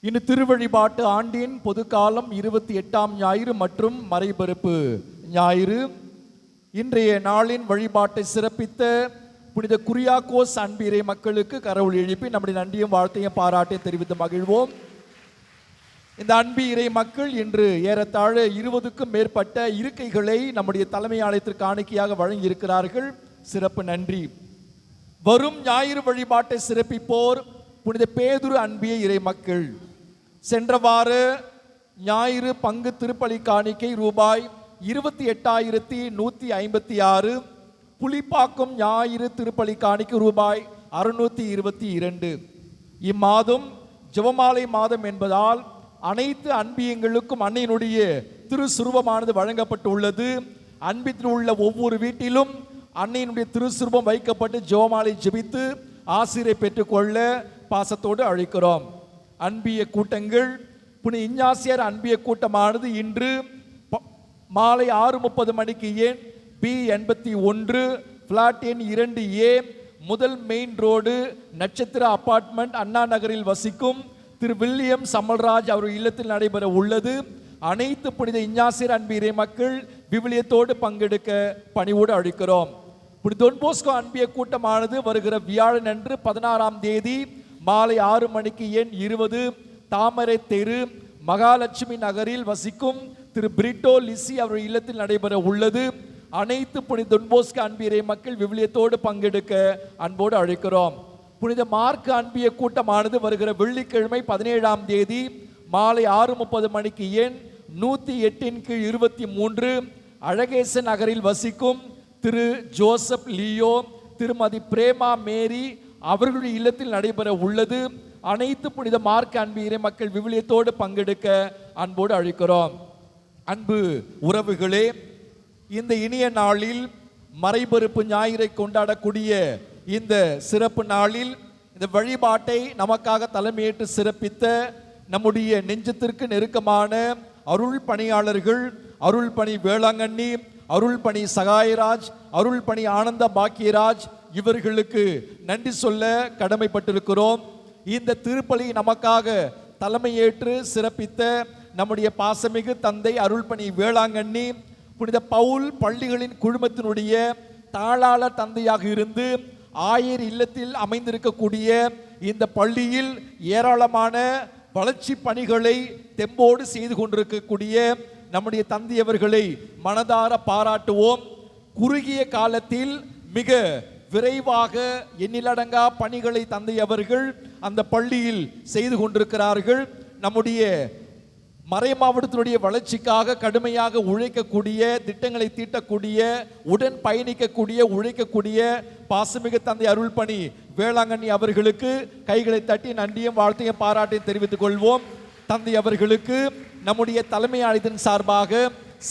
இன்று திருவழிபாட்டு ஆண்டின் பொதுக்காலம் 28ஆம் ஞாயிறு மற்றும் மறைபெருப்பு ஞாயிறு. இன்றைய நாளின் வழிபாட்டை சிறப்பித்த புனித குரியாக்கோஸ் அன்பிறை மக்களுக்கு கரவொலி எழுப்பி நம்முடைய நன்றியும் வாழ்த்தையும் பாராட்டையும் தெரிவித்து மகிழ்வோம். இந்த அன்பிறை மக்கள் இன்று ஏறத்தாழ 20க்கும் மேற்பட்ட இருக்கைகளை நம்முடைய தலைமை ஆலயத்திற்கு காணிக்கையாக வழங்கியிருக்கிறார்கள். சிறப்பு நன்றி. வரும் ஞாயிறு வழிபாட்டை சிறப்பிப்போர் புனித பேதுரு அன்பிய இறை மக்கள். சென்ற வார ஞாயிறு பங்கு திருப்பலி காணிக்கை ரூபாய் 28,156. புலிப்பாக்கம் ஞாயிறு திருப்பலி காணிக்கை ரூபாய் 622. இம்மாதம் ஜெபமாலை மாதம் என்பதால் அனைத்து அன்பியங்களுக்கும் அன்னையினுடைய திருசுருவமானது வழங்கப்பட்டுள்ளது. அன்பித்தில் உள்ள ஒவ்வொரு வீட்டிலும் அன்னையினுடைய திருசுருவம் வைக்கப்பட்டு ஜெபமாலை ஜெபித்து ஆசிரியை பெற்றுக்கொள்ள பாசத்தோடு அழைக்கிறோம். அன்பிய கூட்டங்கள். புனித இஞ்ஞாசியார் அன்பிய கூட்டமானது இன்று மாலை 6:30 மணிக்கு எண் B81 பிளாட் எண் 2A முதல் மெயின் ரோடு நட்சத்திர அபார்ட்மெண்ட் அண்ணா நகரில் வசிக்கும் திரு வில்லியம் சமல்ராஜ் அவர் இல்லத்தில் நடைபெற உள்ளது. அனைத்து புனித இஞ்ஞாசியார் அன்பு இறை மக்கள் விவிலியத்தோடு பங்கெடுக்க பணிவோடு அழைக்கிறோம். புனித டொன் போஸ்கோ அன்பிய கூட்டமானது வருகிற வியாழன் அன்று 16ஆம் தேதி மாலை 6 மணிக்கு எண் 20 தாமரை தெரு மகாலட்சுமி நகரில் வசிக்கும் திரு பிரிட்டோ லிசி அவருடைய இல்லத்தில் நடைபெற உள்ளது. அனைத்து புனித டொன் போஸ்கோ அன்பியரை மக்கள் விவிலியத்தோடு பங்கெடுக்க அன்போடு அழைக்கிறோம். புனித மார்க் அன்பிய கூட்டமானது வருகிற வெள்ளிக்கிழமை 17ஆம் தேதி மாலை 6:30 மணிக்கு எண் 108 23 அழகேச நகரில் வசிக்கும் திரு ஜோசப் லியோ திருமதி பிரேமா மேரி அவர்களுடைய இல்லத்தில் நடைபெற உள்ளது. அனைத்து புனித மார்க் அன்பியரை மக்கள் விவிலியத்தோடு பங்கெடுக்க அன்போடு அழைக்கிறோம். அன்பு உறவுகளே, இந்த இனிய நாளில் மறைபொறுப்பு ஞாயிறை கொண்டாடக்கூடிய இந்த சிறப்பு நாளில் இந்த வழிபாட்டை நமக்காக தலைமையேற்று சிறப்பித்த நம்முடைய நெஞ்சத்திற்கு நெருக்கமான அருள் பணியாளர்கள், அருள் பணி வேளாங்கண்ணி, அருள் பணி சகாயராஜ், அருள் பணி ஆனந்த பாக்கியராஜ் இவர்களுக்கு நன்றி சொல்ல கடமைப்பட்டிருக்கிறோம். இந்த திருப்பலி நமக்காக தலைமையேற்று சிறப்பித்த நம்முடைய பாசமிகு தந்தை அருள் பணி வேளாங்கண்ணி புனித பவுல் பள்ளிகளின் குழுமத்தினுடைய தாளாளர் தந்தையாக இருந்து ஆயர் இல்லத்தில் அமைந்திருக்கக்கூடிய இந்த பள்ளியில் ஏராளமான வளர்ச்சி பணிகளை தெம்போடு செய்து கொண்டிருக்கக்கூடிய நம்முடைய தந்தையவர்களை மனதார பாராட்டுவோம். குறுகிய காலத்தில் மிக விரைவாக எண்ணிலடங்கா பணிகளை தந்தையவர்கள் அந்த பள்ளியில் செய்து கொண்டிருக்கிறார்கள். நம்முடைய மறை மாவட்டத்தினுடைய வளர்ச்சிக்காக கடுமையாக உழைக்கக்கூடிய, திட்டங்களை தீட்டக்கூடிய, உடன் பயணிக்கக்கூடிய, உழைக்கக்கூடிய பாசமிகு தந்தை அருள் பணி வேளாங்கண்ணி அவர்களுக்கு கைகளை தட்டி நன்றியும் வாழ்த்தையும் பாராட்டையும் தெரிவித்துக் கொள்வோம். தந்தை அவர்களுக்கு நம்முடைய தலைமை ஆணையத்தின் சார்பாக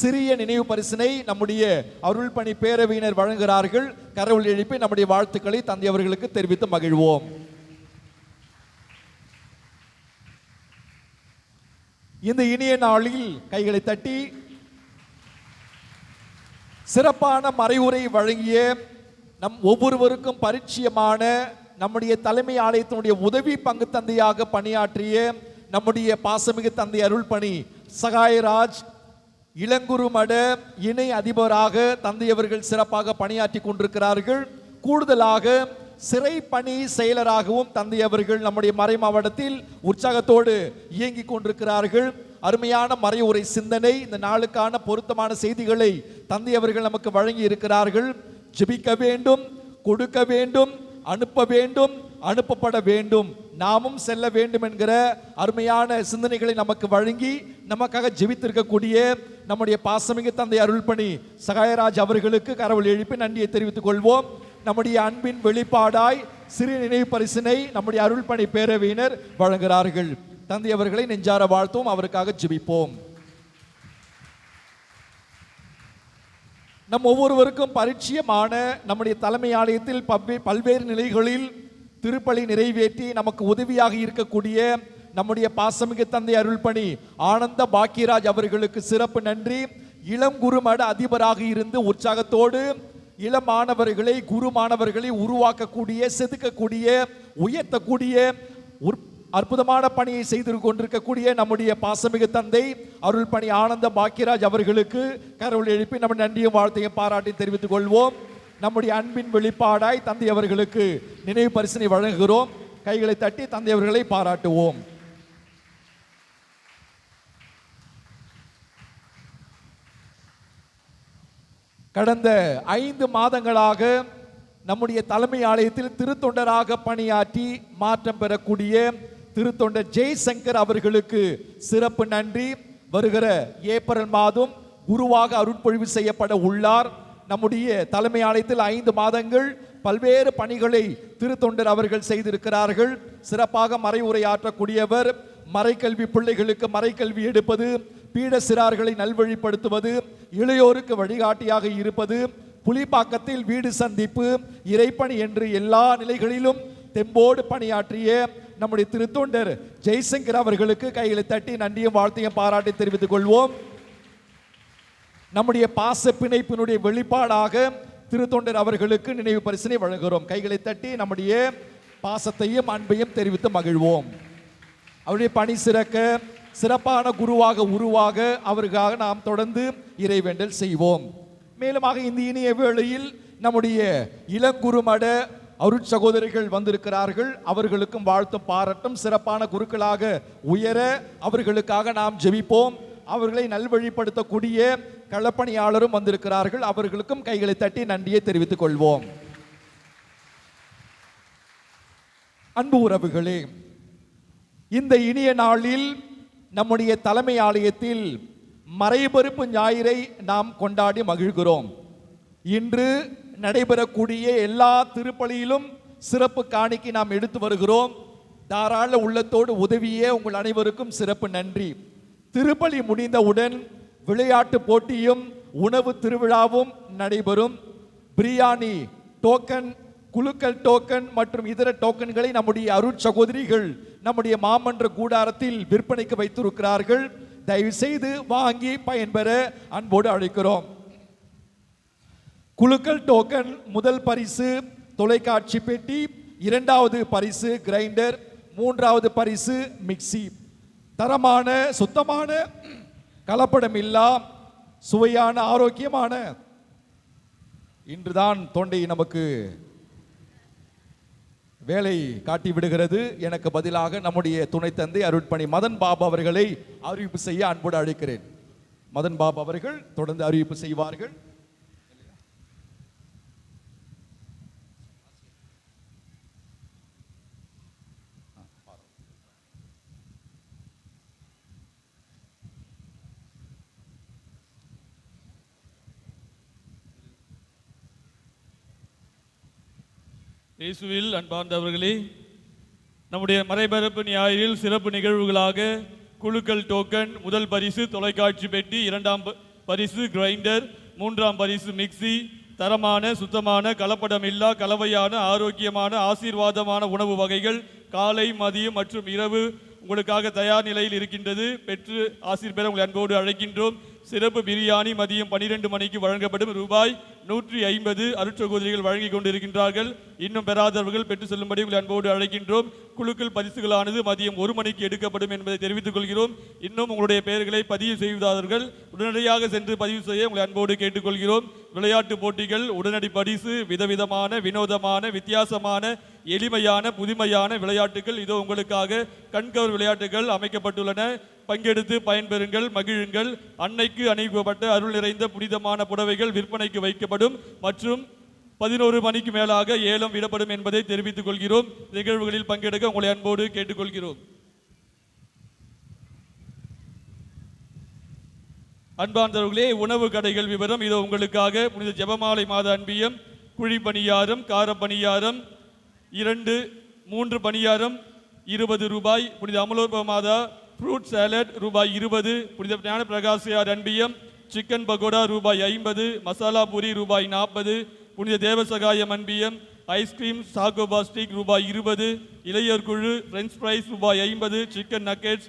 சிறிய நினைவு பரிசினை நம்முடைய அருள் பணி பேரவையினர் வழங்குகிறார்கள். கரவொலி எழுப்பி நம்முடைய வாழ்த்துக்களை தந்தை அவர்களுக்கு தெரிவித்து மகிழ்வோம். இந்த இனிய நாளில் கைகளை தட்டி சிறப்பான மறைவுரை வழங்கிய நம் ஒவ்வொருவருக்கும் பரிச்சயமான நம்முடைய தலைமை ஆலயத்தினுடைய உதவி பங்கு தந்தையாக பணியாற்றிய நம்முடைய பாசமிகு தந்தை அருள் பணி சகாயராஜ் இளங்குரு மட இணை அதிபராக தந்தையவர்கள் சிறப்பாக பணியாற்றி கொண்டிருக்கிறார்கள். கூடுதலாக சிறை பணி செயலராகவும் தந்தையவர்கள் நம்முடைய மறை மாவட்டத்தில் உற்சாகத்தோடு இயங்கிக் கொண்டிருக்கிறார்கள். அருமையான மறைவுரை சிந்தனை, இந்த நாளுக்கான பொருத்தமான செய்திகளை தந்தையவர்கள் நமக்கு வழங்கி இருக்கிறார்கள். ஜெபிக்க வேண்டும், கொடுக்க வேண்டும், அனுப்ப வேண்டும், அனுப்பப்பட வேண்டும், நாமும் செல்ல வேண்டும் என்கிற அருமையான சிந்தனைகளை நமக்கு வழங்கி நமக்காக ஜெபித்திருக்கக்கூடிய நம்முடைய பாசமிகு தந்தை அருள் பணி சகாயராஜ் அவர்களுக்கு கரவொலி எழுப்பி நன்றியை தெரிவித்துக் கொள்வோம். நம்முடைய அன்பின் வெளிப்பாடாய் சிறிய நினைவு பரிசினை நம்முடைய அருள் பணி பேரவையினர் வழங்குகிறார்கள். தந்தை அவர்களை நெஞ்சார வாழ்த்தும், அவருக்காக ஜெபிப்போம். நம் ஒவ்வொருவருக்கும் பரிச்சயமான நம்முடைய தலைமை ஆலயத்தில் பல்வேறு நிலைகளில் திருப்பலி நிறைவேற்றி நமக்கு உதவியாக இருக்கக்கூடிய நம்முடைய பாசமிகு தந்தை அருள் பணி ஆனந்த பாக்கியராஜ் அவர்களுக்கு சிறப்பு நன்றி. இளம் குரு மட அதிபராக இருந்து உற்சாகத்தோடு இளம் மாணவர்களை, குரு மாணவர்களை உருவாக்கக்கூடிய, செதுக்கக்கூடிய, உயர்த்தக்கூடிய அற்புதமான பணியை செய்து கொண்டிருக்கக்கூடிய நம்முடைய பாசமிகு தந்தை அருள் பணி ஆனந்த பாக்கியராஜ் அவர்களுக்கு கரவொலி எழுப்பி நம்ம நன்றியும் வாழ்த்தையும் பாராட்டி தெரிவித்துக் கொள்வோம். நம்முடைய அன்பின் வெளிப்பாடாய் தந்தை அவர்களுக்கு நினைவு பரிசினை வழங்குகிறோம். கைகளை தட்டி தந்தை அவர்களை பாராட்டுவோம். கடந்த 5 மாதங்களாக நம்முடைய தலைமை ஆலயத்தில் திருத்தொண்டராக பணியாற்றி மாற்றம் பெறக்கூடிய திருத்தொண்டர் ஜெய்சங்கர் அவர்களுக்கு சிறப்பு நன்றி. வருகிற ஏப்ரல் மாதம் குருவாக அருட்பொழிவு செய்யப்பட உள்ளார். நம்முடைய தலைமை ஆலயத்தில் 5 மாதங்கள் பல்வேறு பணிகளை திருத்தொண்டர் அவர்கள் செய்திருக்கிறார்கள். சிறப்பாக மறைவுரையாற்றக்கூடியவர், மறைக்கல்வி பிள்ளைகளுக்கு மறைக்கல்வி எடுப்பது, பீட சிறார்களை நல்வழிப்படுத்துவது, இளையோருக்கு வழிகாட்டியாக இருப்பது, புலிப்பாக்கத்தில் வீடு சந்திப்பு, இறைப்பணி என்று எல்லா நிலைகளிலும் தெம்போடு பணியாற்றிய நம்முடைய திருத்தொண்டர் ஜெய்சங்கர் அவர்களுக்கு கைகளை தட்டி நன்றியும் வாழ்த்தையும் பாராட்டி தெரிவித்துக் கொள்வோம். நம்முடைய பாச பிணைப்பினுடைய வெளிப்பாடாக திருத்தொண்டர் அவர்களுக்கு நினைவு பரிசினை வழங்குகிறோம். கைகளை தட்டி நம்முடைய பாசத்தையும் அன்பையும் தெரிவித்து மகிழ்வோம். அவருடைய பணி சிறக்க, சிறப்பான குருவாக உருவாக அவருக்காக நாம் தொடர்ந்து இறைவேண்டல் செய்வோம். மேலுமாக இந்த இனிய வேளையில் நம்முடைய இளங்குருமட அருட்சகோதரிகள் வந்திருக்கிறார்கள். அவர்களுக்கும் வாழ்த்தும் பாராட்டும். சிறப்பான குருக்களாக உயர அவர்களுக்காக நாம் ஜெபிப்போம். அவர்களை நல்வழிப்படுத்தக்கூடிய களப்பணியாளரும் வந்திருக்கிறார்கள். அவர்களுக்கும் கைகளை தட்டி நன்றியை தெரிவித்துக் கொள்வோம். அன்பு உறவுகளே, இந்த இனிய நாளில் நம்முடைய தலைமை ஆலயத்தில் மறைபொறுப்பு ஞாயிறை நாம் கொண்டாடி மகிழ்கிறோம். இன்று நடைபெறக்கூடிய எல்லா திருப்பலியிலும் சிறப்பு காணிக்கை நாம் எடுத்து வருகிறோம். தாராள உள்ளத்தோடு உதவிய உங்கள் அனைவருக்கும் சிறப்பு நன்றி. திருப்பலி முடிந்தவுடன் விளையாட்டு போட்டியும் உணவு திருவிழாவும் நடைபெறும். பிரியாணி டோக்கன், குலுக்கல் டோக்கன் மற்றும் இதர டோக்கன்களை நம்முடைய அருட்சகோதரிகள் நம்முடைய மாமன்ற கூடாரத்தில் விற்பனைக்கு வைத்திருக்கிறார்கள். தயவு செய்து வாங்கி பயன்பெற அன்போடு அழைக்கிறோம். குலுக்கல் டோக்கன் முதல் பரிசு தொலைக்காட்சி பெட்டி, இரண்டாவது பரிசு கிரைண்டர், மூன்றாவது பரிசு மிக்சி. தரமான சுத்தமான கலப்படமில்லா சுவையான ஆரோக்கியமான, இன்றுதான் தொண்டை நமக்கு வேலை காட்டி விடுகிறது. எனக்கு பதிலாக நம்முடைய துணை தந்தை அருட்பணி மதன் பாபு அவர்களை அறிவிப்பு செய்ய அன்போடு அழைக்கிறேன். மதன் பாபு அவர்கள் தொடர்ந்து அறிவிப்பு செய்வார்கள். இயேசுவில் அன்பார்ந்தவர்களே, நம்முடைய மறைபரப்பு ஞாயிறில் சிறப்பு நிகழ்வுகளாக குலுக்கல் டோக்கன் முதல் பரிசு தொலைக்காட்சி பெட்டி, இரண்டாம் பரிசு கிரைண்டர், மூன்றாம் பரிசு மிக்சி, தரமான சுத்தமான கலப்படமில்லா கலவையான ஆரோக்கியமான ஆசீர்வாதமான உணவு வகைகள் காலை மதியம் மற்றும் இரவு உங்களுக்காக தயார் நிலையில் இருக்கின்றது. பெற்று ஆசீர் பெற உங்களை அன்போடு அழைக்கின்றோம். சிறப்பு பிரியாணி மதியம் 12 மணிக்கு வழங்கப்படும். ரூபாய் 150 அருட்சகோதரிகள் வழங்கி கொண்டிருக்கின்றார்கள். இன்னும் பெறாதவர்கள் பெற்று செல்லும்படி உங்களை அன்போடு அழைக்கின்றோம். குழுக்கள் பரிசுகளானது மதியம் 1 மணிக்கு எடுக்கப்படும் என்பதை தெரிவித்துக் கொள்கிறோம். இன்னும் உங்களுடைய பெயர்களை பதிவு செய்வதாதவர்கள் உடனடியாக சென்று பதிவு செய்ய உங்களை அன்போடு கேட்டுக்கொள்கிறோம். விளையாட்டு போட்டிகள், உடனடி பரிசு, விதவிதமான வினோதமான வித்தியாசமான எளிமையான புதுமையான விளையாட்டுகள் இதோ உங்களுக்காக கண்கவர் விளையாட்டுகள் அமைக்கப்பட்டுள்ளன. பங்கெடுத்து பயன்பெறுங்கள், மகிழுங்கள். அன்னைக்கு அணிவிக்கப்பட்ட அருள் நிறைந்த புனிதமான புடவைகள் விற்பனைக்கு வைக்கப்படும் மற்றும் 11 மணிக்கு மேலாக ஏலம் விடப்படும் என்பதை தெரிவித்துக் கொள்கிறோம். நிகழ்வுகளில் பங்கெடுக்க உங்களை அன்போடு கேட்டுக்கொள்கிறோம். அன்பார்ந்தவர்களே, உணவு கடைகள் விவரம் இதோ உங்களுக்காக. புனித ஜெபமாலை மாத அன்பியம், குழி பணியாரம், கார பணியாரம் 2, 3 பணியாரம் 20 ரூபாய். புனித அமலோப மாதா ஃப்ரூட் சாலட் ரூபாய் 20. புனித ஞான பிரகாசியார் அன்பியம் சிக்கன் பகோடா ரூபாய் 50. மசாலா பூரி ரூபாய் 40. புனித தேவசகாயம் அன்பியம் ஐஸ்கிரீம் சாகோபா ஸ்டிக் ரூபாய் 20. இளையோர் குழு ஃப்ரெஞ்ச் ஃப்ரைஸ் ரூபாய் 50. சிக்கன் நக்கெட்ஸ்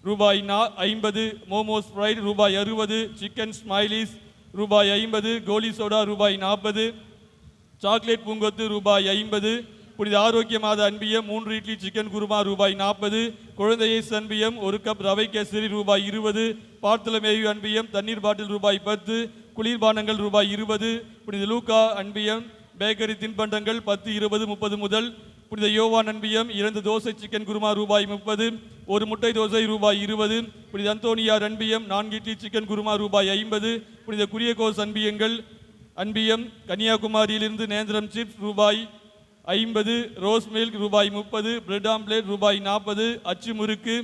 ரூபாய் 50. மோமோஸ் ஃப்ரைட் ரூபாய் 60. சிக்கன் ஸ்மைலிஸ் ரூபாய் 50. கோலி சோடா ரூபாய் 40. சாக்லேட் பூங்கொத்து ரூபாய் 50. புனித ஆரோக்கிய மாத அன்பியம் 3 இட்லி சிக்கன் குருமா ரூபாய் 40. குழந்தையை அன்பியம் 1 கப் ரவை கேசரி ரூபாய் 20. பார்த்தலமேயு அன்பியம் தண்ணீர் பாட்டில் ரூபாய் 10. குளிர்பானங்கள் ரூபாய் 20. புனித லூக்கா அன்பியம் பேக்கரி தின்பண்டங்கள் 10, 20, 30 முதல். புனித யோவான் அன்பியம் 2 தோசை சிக்கன் குருமா ரூபாய் 30. 1 முட்டை தோசை ரூபாய் 20. புனித அந்தோனியார் அன்பியம் 4 இட்லி சிக்கன் குருமா ரூபாய் 50. புனித குரியகோஸ் அன்பியம் கன்னியாகுமரியிலிருந்து நேந்திரம் சிப்ஸ் ரூபாய் 50. ரோஸ் மில்க் ரூபாய் 30. பிரெட் ஆம்லேட் ரூபாய் 40. அச்சு முறுக்கு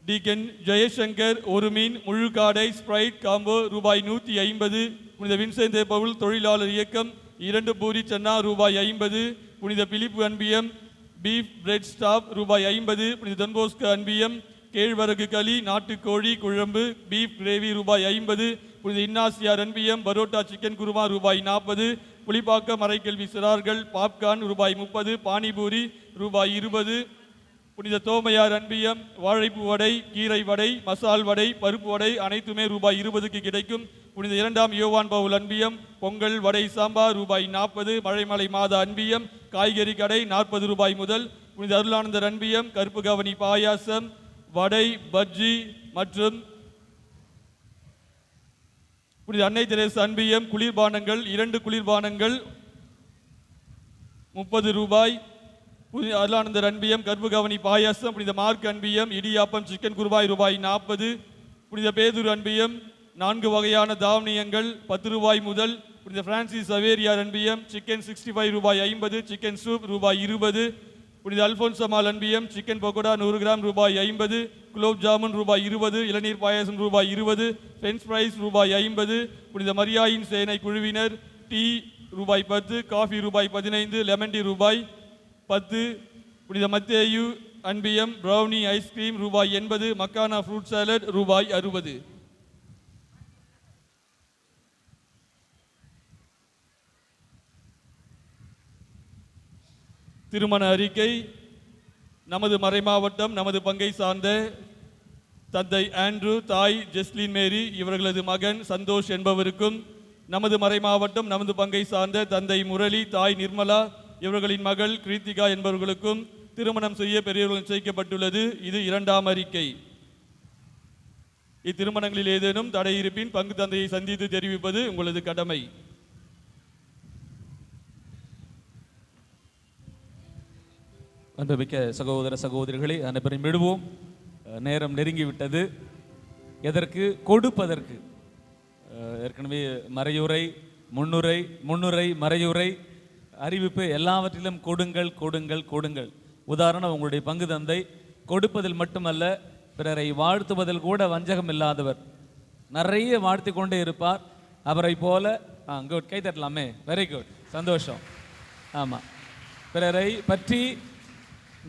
டீக்கன் ஜெயசங்கர் 1 மீன் முழு காடை ஸ்ப்ரைட் காம்போ ரூபாய் 150. புனித வின்சென்ட் பவுல் தொழிலாளர் இயக்கம் 2 பூரி சன்னா ரூபாய் 50. புனித பிலிப்பு அன்பியம் பீஃப் பிரெட் ஸ்டாப் ரூபாய் 50. புனித தொன்போஸ்கோ அன்பியம் கேழ்வரகு களி நாட்டுக்கோழி குழம்பு பீஃப் கிரேவி ரூபாய் 50. புனித இன்னாசியார் அன்பியம் பரோட்டா சிக்கன் குருமா ரூபாய் 40. புளிப்பாக்க மறைக்கல்வி சிறார்கள் பாப்கார்ன் ரூபாய் 30. பானிபூரி ரூபாய் 20. புனித தோமையார் அன்பியம் வாழைப்பூ வடை, கீரை வடை, மசால் வடை, பருப்பு வடை அனைத்துமே ரூபாய் 20க்கு கிடைக்கும். புனித 2ஆம் யோவான் பவுல் அன்பியம் பொங்கல் வடை சாம்பார் ரூபாய் 40. மழைமலை மாத அன்பியம் காய்கறி கடை 40 ரூபாய் முதல். புனித அருளானந்தர் அன்பியம் கருப்பு கவனி பாயாசம், வடை, பஜ்ஜி மற்றும் புனித அன்னை தெரேசா அன்பியம் குளிர்பானங்கள் 2 குளிர்பானங்கள் 30 ரூபாய். புனித அருளானந்தர் அன்பியம் கர்ப்பகவனி பாயாசம். புனித மார்க் அன்பியம் இடியாப்பம் சிக்கன் குருபாய் ரூபாய் 40. புனித பேதுரு அன்பியம் 4 வகையான தாவணியங்கள் 10 ரூபாய் முதல். புனித பிரான்சிஸ் சவேரியார் அன்பியம் சிக்கன் 65 ரூபாய் 50, சிக்கன் சூப் ரூபாய் 20. புனித அல்போன்ஸ் அம்மாள் அன்பியம் சிக்கன் பக்கோடா 100 கிராம் ரூபாய் 50, குலோப் ஜாமுன் ரூபாய் 20, இளநீர் பாயாசம் ரூபாய் 20, ஃப்ரெஞ்ச் ஃப்ரைஸ் ரூபாய் 50. புனித மரியாயின் சேனை குழுவினர் டீ ரூபாய் 10, காஃபி ரூபாய் 15, லெமன் டீ ரூபாய் 10. புனித மத்தேயு அன்பியம் ப்ரௌனி ஐஸ்கிரீம் ரூபாய் 80, மக்கானா ஃப்ரூட் சாலட் ரூபாய் 60. திருமண அறிக்கை. நமது மறைமாவட்டம் நமது பங்கை சார்ந்த தந்தை ஆண்ட்ரூ, தாய் ஜெஸ்லின் மேரி, இவர்களது மகன் சந்தோஷ் என்பவருக்கும், நமது மறைமாவட்டம் நமது பங்கை சார்ந்த தந்தை முரளி, தாய் நிர்மலா, இவர்களின் மகள் கிருத்திகா என்பவர்களுக்கும் திருமணம் செய்ய பெரியவர்கள் நிச்சயிக்கப்பட்டுள்ளது. இது 2ஆம் அறிக்கை. இத்திருமணங்களில் ஏதேனும் தடை இருப்பின் பங்கு தந்தையை சந்தித்து தெரிவிப்பது உங்களது கடமை. அன்புமிக்க சகோதர சகோதரிகளை அனைவரும் விடுவோம். நேரம் நெருங்கிவிட்டது. எதற்கு? கொடுப்பதற்கு. ஏற்கனவே மறையுரை, முன்னுரை, மறையுரை, அறிவிப்பு எல்லாவற்றிலும் கொடுங்கள் கொடுங்கள் கொடுங்கள். உதாரணம், உங்களுடைய பங்கு தந்தை கொடுப்பதில் மட்டுமல்ல, பிறரை வாழ்த்துவதில் கூட வஞ்சகம் இல்லாதவர். நிறைய வாழ்த்து கொண்டே இருப்பார். அவரை போல குட், கை தட்டலாமே, வெரி குட், சந்தோஷம். ஆமாம், பிறரை பற்றி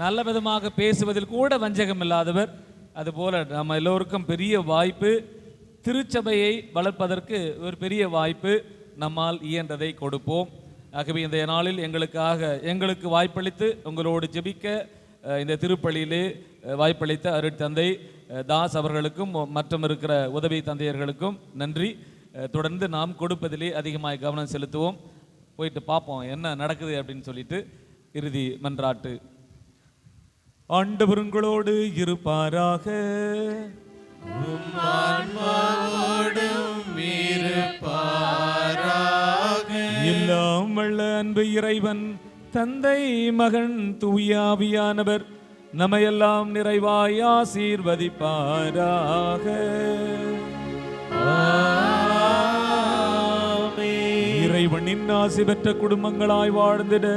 நல்ல விதமாக பேசுவதில் கூட வஞ்சகம் இல்லாதவர். அதுபோல நம்ம எல்லோருக்கும் பெரிய வாய்ப்பு, திருச்சபையை வளர்ப்பதற்கு ஒரு பெரிய வாய்ப்பு. நம்மால் இயன்றதை கொடுப்போம். ஆகவே இந்த நாளில் எங்களுக்கு வாய்ப்பளித்து உங்களோடு ஜெபிக்க இந்த திருப்பலியிலே வாய்ப்பளித்த அருட்தந்தை தாஸ் அவர்களுக்கும் மற்றும் இருக்கிற உதவி தந்தையர்களுக்கும் நன்றி. தொடர்ந்து நாம் கொடுப்பதிலே அதிகமாக கவனம் செலுத்துவோம். போயிட்டு பார்ப்போம் என்ன நடக்குது அப்படின்னு சொல்லிட்டு. இறுதி மன்றாட்டு. ஆண்டவர் உங்களோடு இருப்பாராக. எல்லாம் வல்ல அன்பு இறைவன் தந்தை, மகன், தூயாவியானவர் நம்மையெல்லாம் நிறைவாய் ஆசீர்வதிப்பாராக. இறைவனின் ஆசி பெற்ற குடும்பங்களாய் வாழ்ந்திட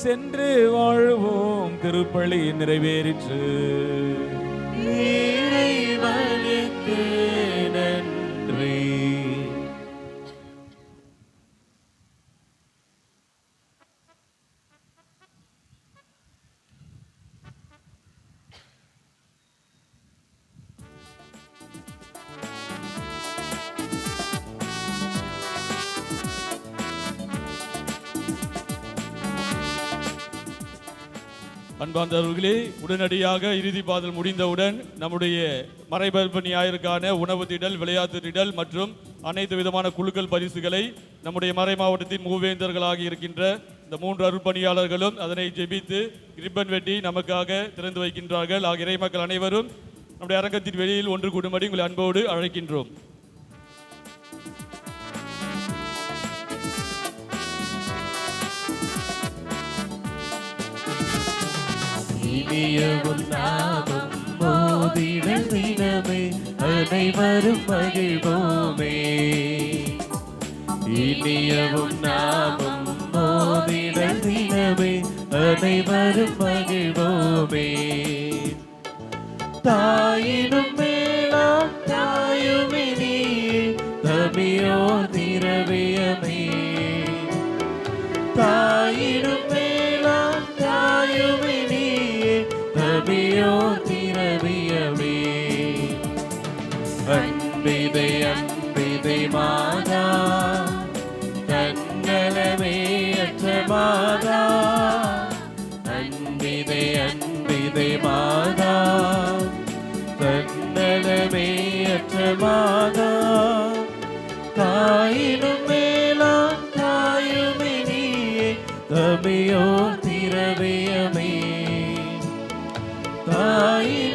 சென்று வாழ்வோம். திருப்பலி நிறைவேறிற்று. இறைவனுக்கு நன்றி. அன்பார்ந்தவர்களே, உடனடியாக இறுதி பாதல் முடிந்தவுடன் நம்முடைய மறைபரப்பு ஞாயிற்கான உணவு திடல், விளையாட்டு திடல் மற்றும் அனைத்து விதமான குழுக்கள் பரிசுகளை நம்முடைய மறை மாவட்டத்தின் மூவேந்தர்களாக இருக்கின்ற இந்த 3 அருட்பணியாளர்களும் அதனை ஜெபித்து ரிப்பன் வெட்டி நமக்காக திறந்து வைக்கின்றார்கள். ஆகிய இறை மக்கள் அனைவரும் நம்முடைய அரங்கத்தின் வெளியில் ஒன்று கூடும்படி உங்களை அன்போடு அழைக்கின்றோம். இனியவும் நாமம் மோதிடல் தினமே அனைவரும் மகிழ்வோமே. இனியவும் நாமம் மோதிடல் தினமே அனைவரும் மகிழ்வோமே. தாயினும் மேலாம் தாயுமே நீயே, தமியோர் திரவியமே. தாயினும் மேலாம் தாயுமே நீயே, தமியோர் திரவியமே. அன்பிதை அன்பிதை மாதா, தன்னலமே அற்ற மாதா. அன்பிதை அன்பிதை மாதா, தன்னலமே அற்ற மாதா. தாயினும் மேலாம் தாயுமே நீயே, தமியோர் திரவியமே. தாயின்